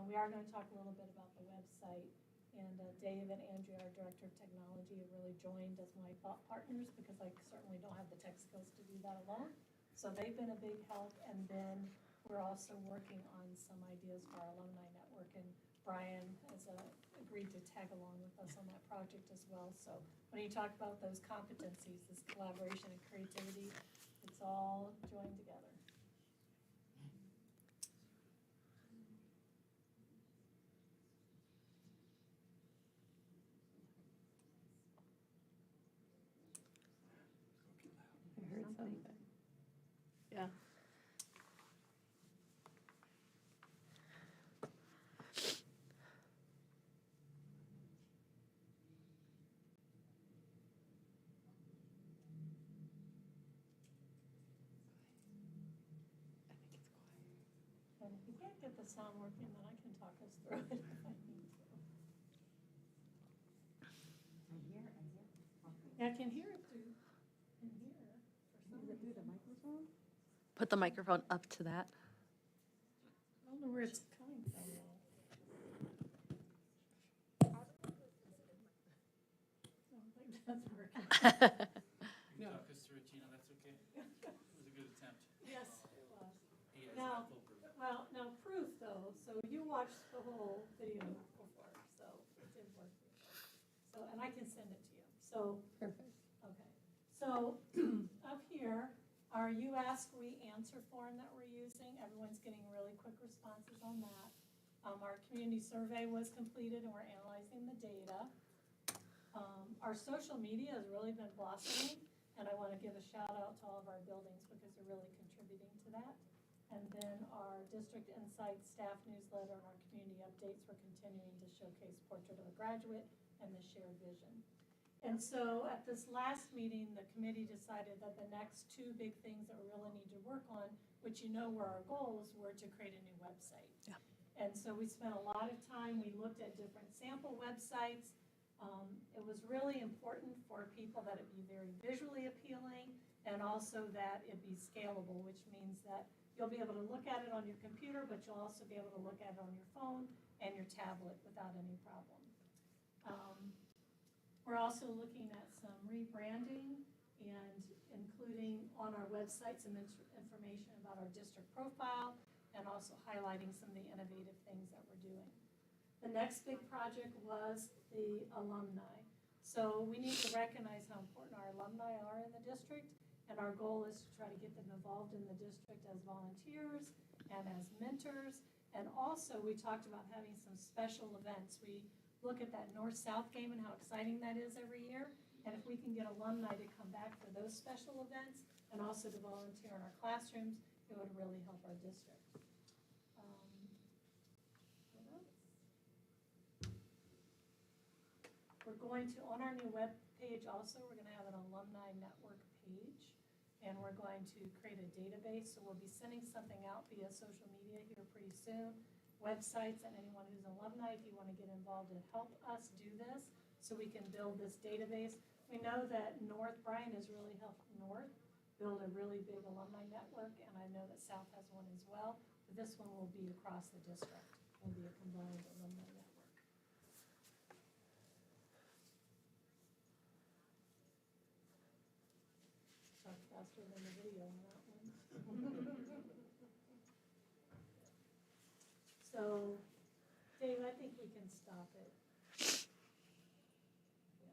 we are going to talk a little bit about the website. And Dave and Andrea, our Director of Technology, have really joined as my thought partners because I certainly don't have the tech skills to do that alone. So they've been a big help. And then we're also working on some ideas for our alumni network. And Brian has agreed to tag along with us on that project as well. So when you talk about those competencies, this collaboration and creativity, it's all joined together. I heard something. Yeah. And if you can't get the sound working, then I can talk us through it if I need to. Yeah, I can hear it through in here. Put the microphone up to that. I don't know where it's coming from. That's working. Talk us through it, Gina, that's okay. It was a good attempt. Yes, it was. Now proof though, so you watched the whole video before, so it did work. So, and I can send it to you. So, Perfect. okay. So up here, our You Ask, We Answer form that we're using, everyone's getting really quick responses on that. Our community survey was completed and we're analyzing the data. Our social media has really been blossoming, and I want to give a shout out to all of our buildings because they're really contributing to that. And then our District Insight staff newsletter and our community updates, we're continuing to showcase Portrait of a Graduate and the shared vision. And so at this last meeting, the committee decided that the next 2 big things that we really need to work on, which you know were our goals, were to create a new website. Yeah. And so we spent a lot of time, we looked at different sample websites. It was really important for people that it be very visually appealing and also that it be scalable, which means that you'll be able to look at it on your computer, but you'll also be able to look at it on your phone and your tablet without any problem. We're also looking at some rebranding and including on our website some information about our district profile and also highlighting some of the innovative things that we're doing. The next big project was the alumni. So we need to recognize how important our alumni are in the district, and our goal is to try to get them involved in the district as volunteers and as mentors. And also, we talked about having some special events. We look at that North-South game and how exciting that is every year. And if we can get alumni to come back for those special events and also to volunteer in our classrooms, it would really help our district. What else? We're going to, on our new web page also, we're going to have an alumni network page. And we're going to create a database. So we'll be sending something out via social media here pretty soon. Websites and anyone who's an alumni, if you want to get involved and help us do this so we can build this database. We know that Brian has really helped North build a really big alumni network, and I know that South has one as well. But this one will be across the district. Will be a combined alumni network. Talk faster than the video on that one. So, Dave, I think we can stop it. Yeah.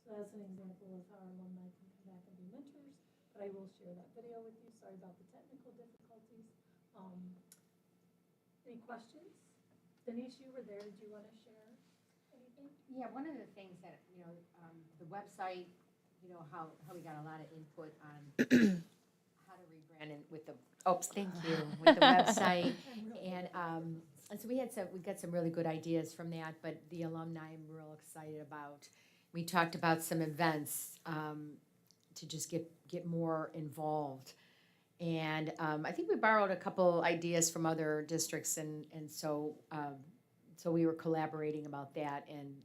So that's an example of how our alumni can come back and be mentors, but I will share that video with you. Sorry about the technical difficulties. Any questions? Denise, you were there. Did you want to share anything? Yeah, one of the things that, the website, how we got a lot of input on how to rebrand and with the, thank you, with the website. And so we got some really good ideas from that, but the alumni I'm real excited about. We talked about some events to just get more involved. And I think we borrowed a couple ideas from other districts, and so we were collaborating about that and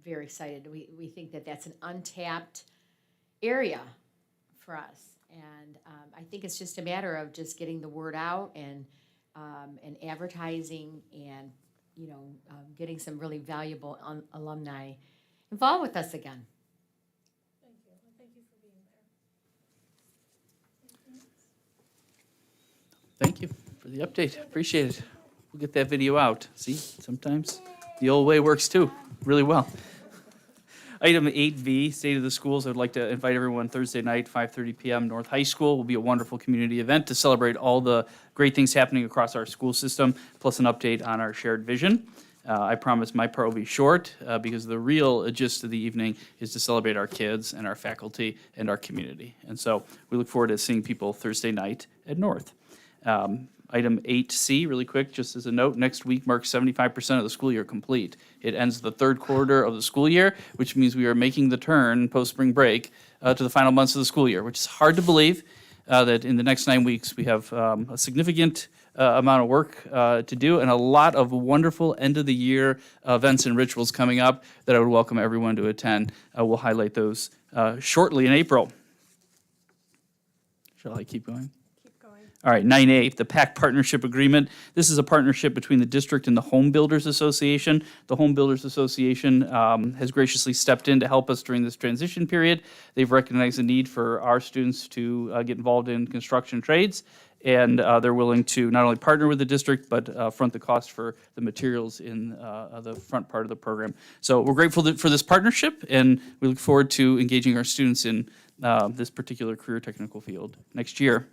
very excited. We think that that's an untapped area for us. And I think it's just a matter of just getting the word out and advertising and, getting some really valuable alumni involved with us again. Thank you. Well, thank you for being there. Thank you for the update. Appreciate it. We'll get that video out. See, sometimes the old way works too, really well. Item 8V, State of the Schools. I'd like to invite everyone Thursday night, 5:30 p.m. North High School. Will be a wonderful community event to celebrate all the great things happening across our school system, plus an update on our shared vision. I promise my part will be short because the real gist of the evening is to celebrate our kids and our faculty and our community. And so we look forward to seeing people Thursday night at North. Item 8C, really quick, just as a note, next week marks 75% of the school year complete. It ends the third quarter of the school year, which means we are making the turn post-spring break to the final months of the school year, which is hard to believe that in the next 9 weeks we have a significant amount of work to do and a lot of wonderful end-of-the-year events and rituals coming up that I would welcome everyone to attend. We'll highlight those shortly in April. Shall I keep going? All right, 9A, the PAC Partnership Agreement. This is a partnership between the district and the Home Builders Association. The Home Builders Association has graciously stepped in to help us during this transition period. They've recognized the need for our students to get involved in construction trades, and they're willing to not only partner with the district, but front the cost for the materials in the front part of the program. So we're grateful for this partnership, and we look forward to engaging our students in this particular career technical field next year.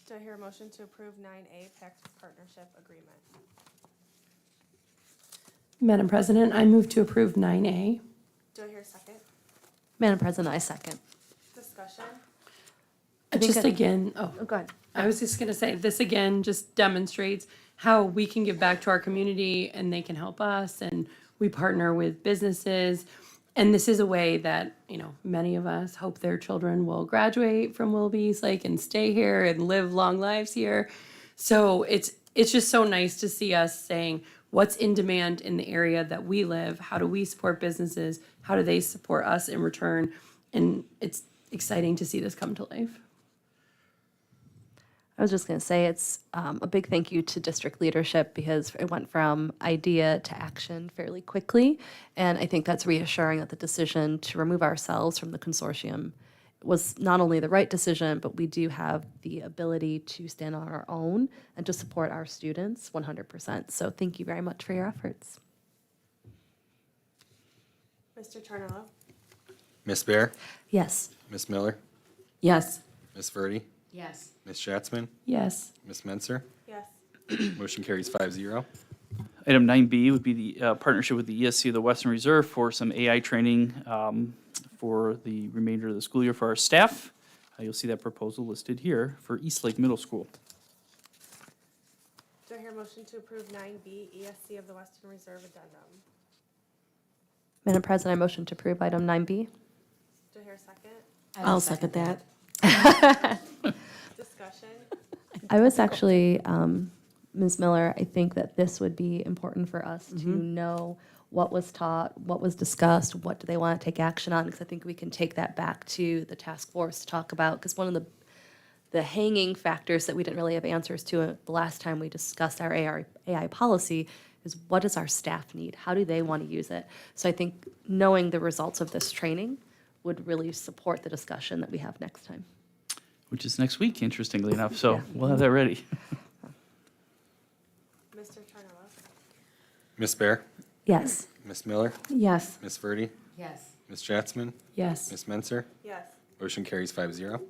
Do I hear a motion to approve 9A PAC Partnership Agreement? Madam President, I move to approve 9A. Do I hear a second? Madam President, I second. Discussion? Just again, Oh, go ahead. I was just gonna say, this again just demonstrates how we can give back to our community and they can help us, and we partner with businesses. And this is a way that, many of us hope their children will graduate from Willoughby's Lake and stay here and live long lives here. So it's just so nice to see us saying, what's in demand in the area that we live? How do we support businesses? How do they support us in return? And it's exciting to see this come to life. I was just going to say it's a big thank you to district leadership because it went from idea to action fairly quickly. And I think that's reassuring that the decision to remove ourselves from the consortium was not only the right decision, but we do have the ability to stand on our own and to support our students 100%. So thank you very much for your efforts. Mr. Charnello? Ms. Bear? Yes. Ms. Miller? Yes. Ms. Verdi? Yes. Ms. Schatzman? Yes. Ms. Menser? Yes. Motion carries 5-0. Item 9B would be the partnership with the ESC of the Western Reserve for some AI training for the remainder of the school year for our staff. You'll see that proposal listed here for Eastlake Middle School. Do I hear a motion to approve 9B, ESC of the Western Reserve Addendum? Madam President, I motion to approve item 9B. Do I hear a second? I'll second that. Discussion? I was actually, Ms. Miller, I think that this would be important for us to know what was taught, what was discussed, what do they want to take action on, because I think we can take that back to the task force to talk about, because one of the hanging factors that we didn't really have answers to the last time we discussed our AI policy is what does our staff need? How do they want to use it? So I think knowing the results of this training would really support the discussion that we have next time. Which is next week, interestingly enough, so we'll have that ready. Mr. Charnello? Ms. Bear? Yes. Ms. Miller? Yes. Ms. Verdi? Yes. Ms. Schatzman? Yes. Ms. Menser? Yes. Motion carries 5-0.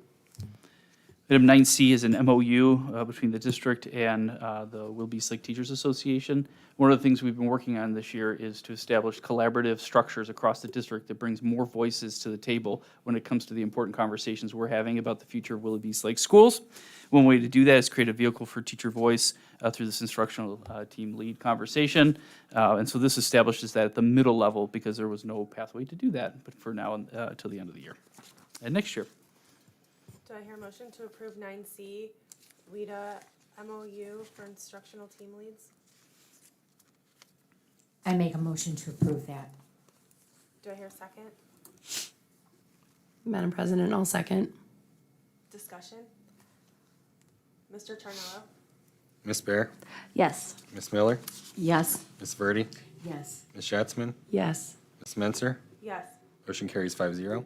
Item 9C is an MOU between the district and the Willoughby Lake Teachers Association. One of the things we've been working on this year is to establish collaborative structures across the district that brings more voices to the table when it comes to the important conversations we're having about the future of Willoughby Lake schools. One way to do that is create a vehicle for teacher voice through this instructional team lead conversation. And so this establishes that at the middle level because there was no pathway to do that, but for now until the end of the year and next year. Do I hear a motion to approve 9C, WIDA MOU for instructional team leads? I make a motion to approve that. Do I hear a second? Madam President, I'll second. Discussion? Mr. Charnello? Ms. Bear? Yes. Ms. Miller? Yes. Ms. Verdi? Yes. Ms. Schatzman? Yes. Ms. Menser? Yes. Motion carries 5-0.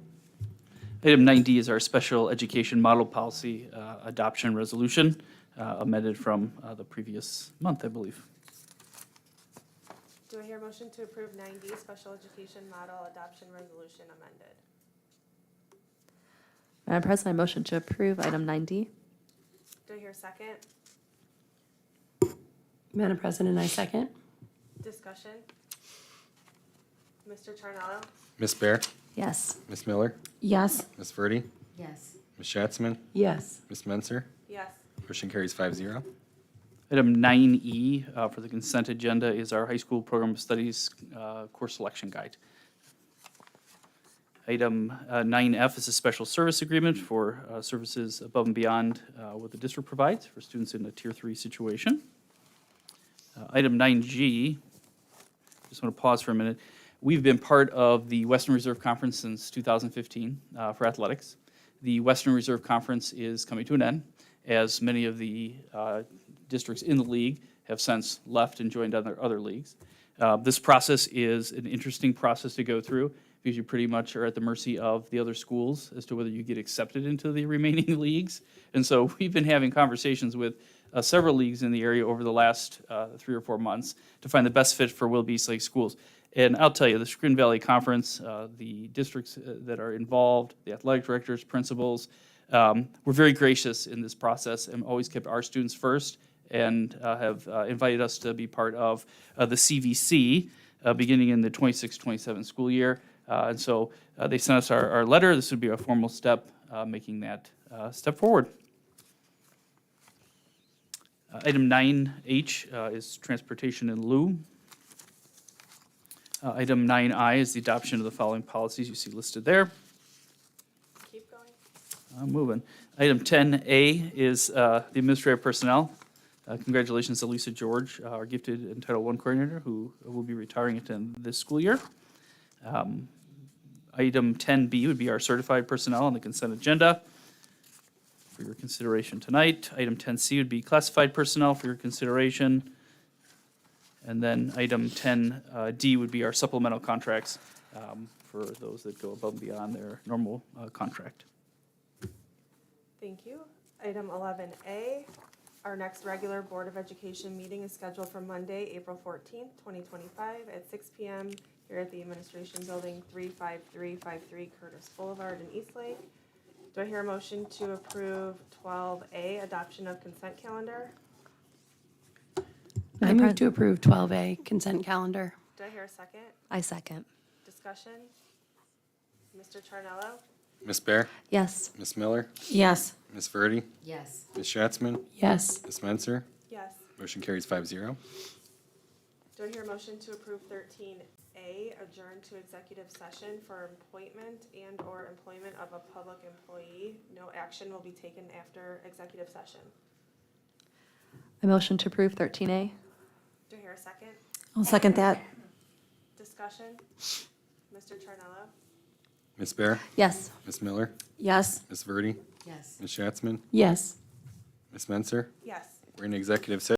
Item 9D is our special education model policy adoption resolution, amended from the previous month, I believe. Do I hear a motion to approve 9D, special education model adoption resolution amended? Madam President, I motion to approve item 9D. Do I hear a second? Madam President, I second. Discussion? Mr. Charnello? Ms. Bear? Yes. Ms. Miller? Yes. Ms. Verdi? Yes. Ms. Schatzman? Yes. Ms. Menser? Yes. Motion carries 5-0. Item 9E for the consent agenda is our high school program of studies course selection guide. Item 9F is a special service agreement for services above and beyond what the district provides for students in a Tier 3 situation. Item 9G, just want to pause for a minute. We've been part of the Western Reserve Conference since 2015 for athletics. The Western Reserve Conference is coming to an end, as many of the districts in the league have since left and joined other leagues. This process is an interesting process to go through because you pretty much are at the mercy of the other schools as to whether you get accepted into the remaining leagues. And so we've been having conversations with several leagues in the area over the last 3 or 4 months to find the best fit for Willoughby Lake schools. And I'll tell you, the Chagrin Valley Conference, the districts that are involved, the athletic directors, principals, were very gracious in this process and always kept our students first and have invited us to be part of the CVC beginning in the 26-27 school year. And so they sent us our letter. This would be a formal step making that step forward. Item 9H is transportation in lieu. Item 9I is the adoption of the following policies you see listed there. Keep going. I'm moving. Item 10A is the administrative personnel. Congratulations to Lisa George, our gifted and Title I coordinator, who will be retiring at the end of this school year. Item 10B would be our certified personnel on the consent agenda for your consideration tonight. Item 10C would be classified personnel for your consideration. And then item 10D would be our supplemental contracts for those that go above and beyond their normal contract. Thank you. Item 11A, our next regular Board of Education meeting is scheduled for Monday, April 14th, 2025 at 6 p.m. here at the Administration Building, 35353 Curtis Boulevard in Eastlake. Do I hear a motion to approve 12A, adoption of consent calendar? I move to approve 12A consent calendar. Do I hear a second? I second. Discussion? Mr. Charnello? Ms. Bear? Yes. Ms. Miller? Yes. Ms. Verdi? Yes. Ms. Schatzman? Yes. Ms. Menzer? Yes. Motion carries 5-0. Do I hear a motion to approve 13A, adjourn to executive session for appointment and/or employment of a public employee? No action will be taken after executive session. I motion to approve 13A. Do I hear a second? I'll second that. Discussion? Mr. Charnello? Ms. Bear? Yes. Ms. Miller? Yes. Ms. Verdi? Yes. Ms. Schatzman? Yes. Ms. Menzer? Yes. We're in executive session.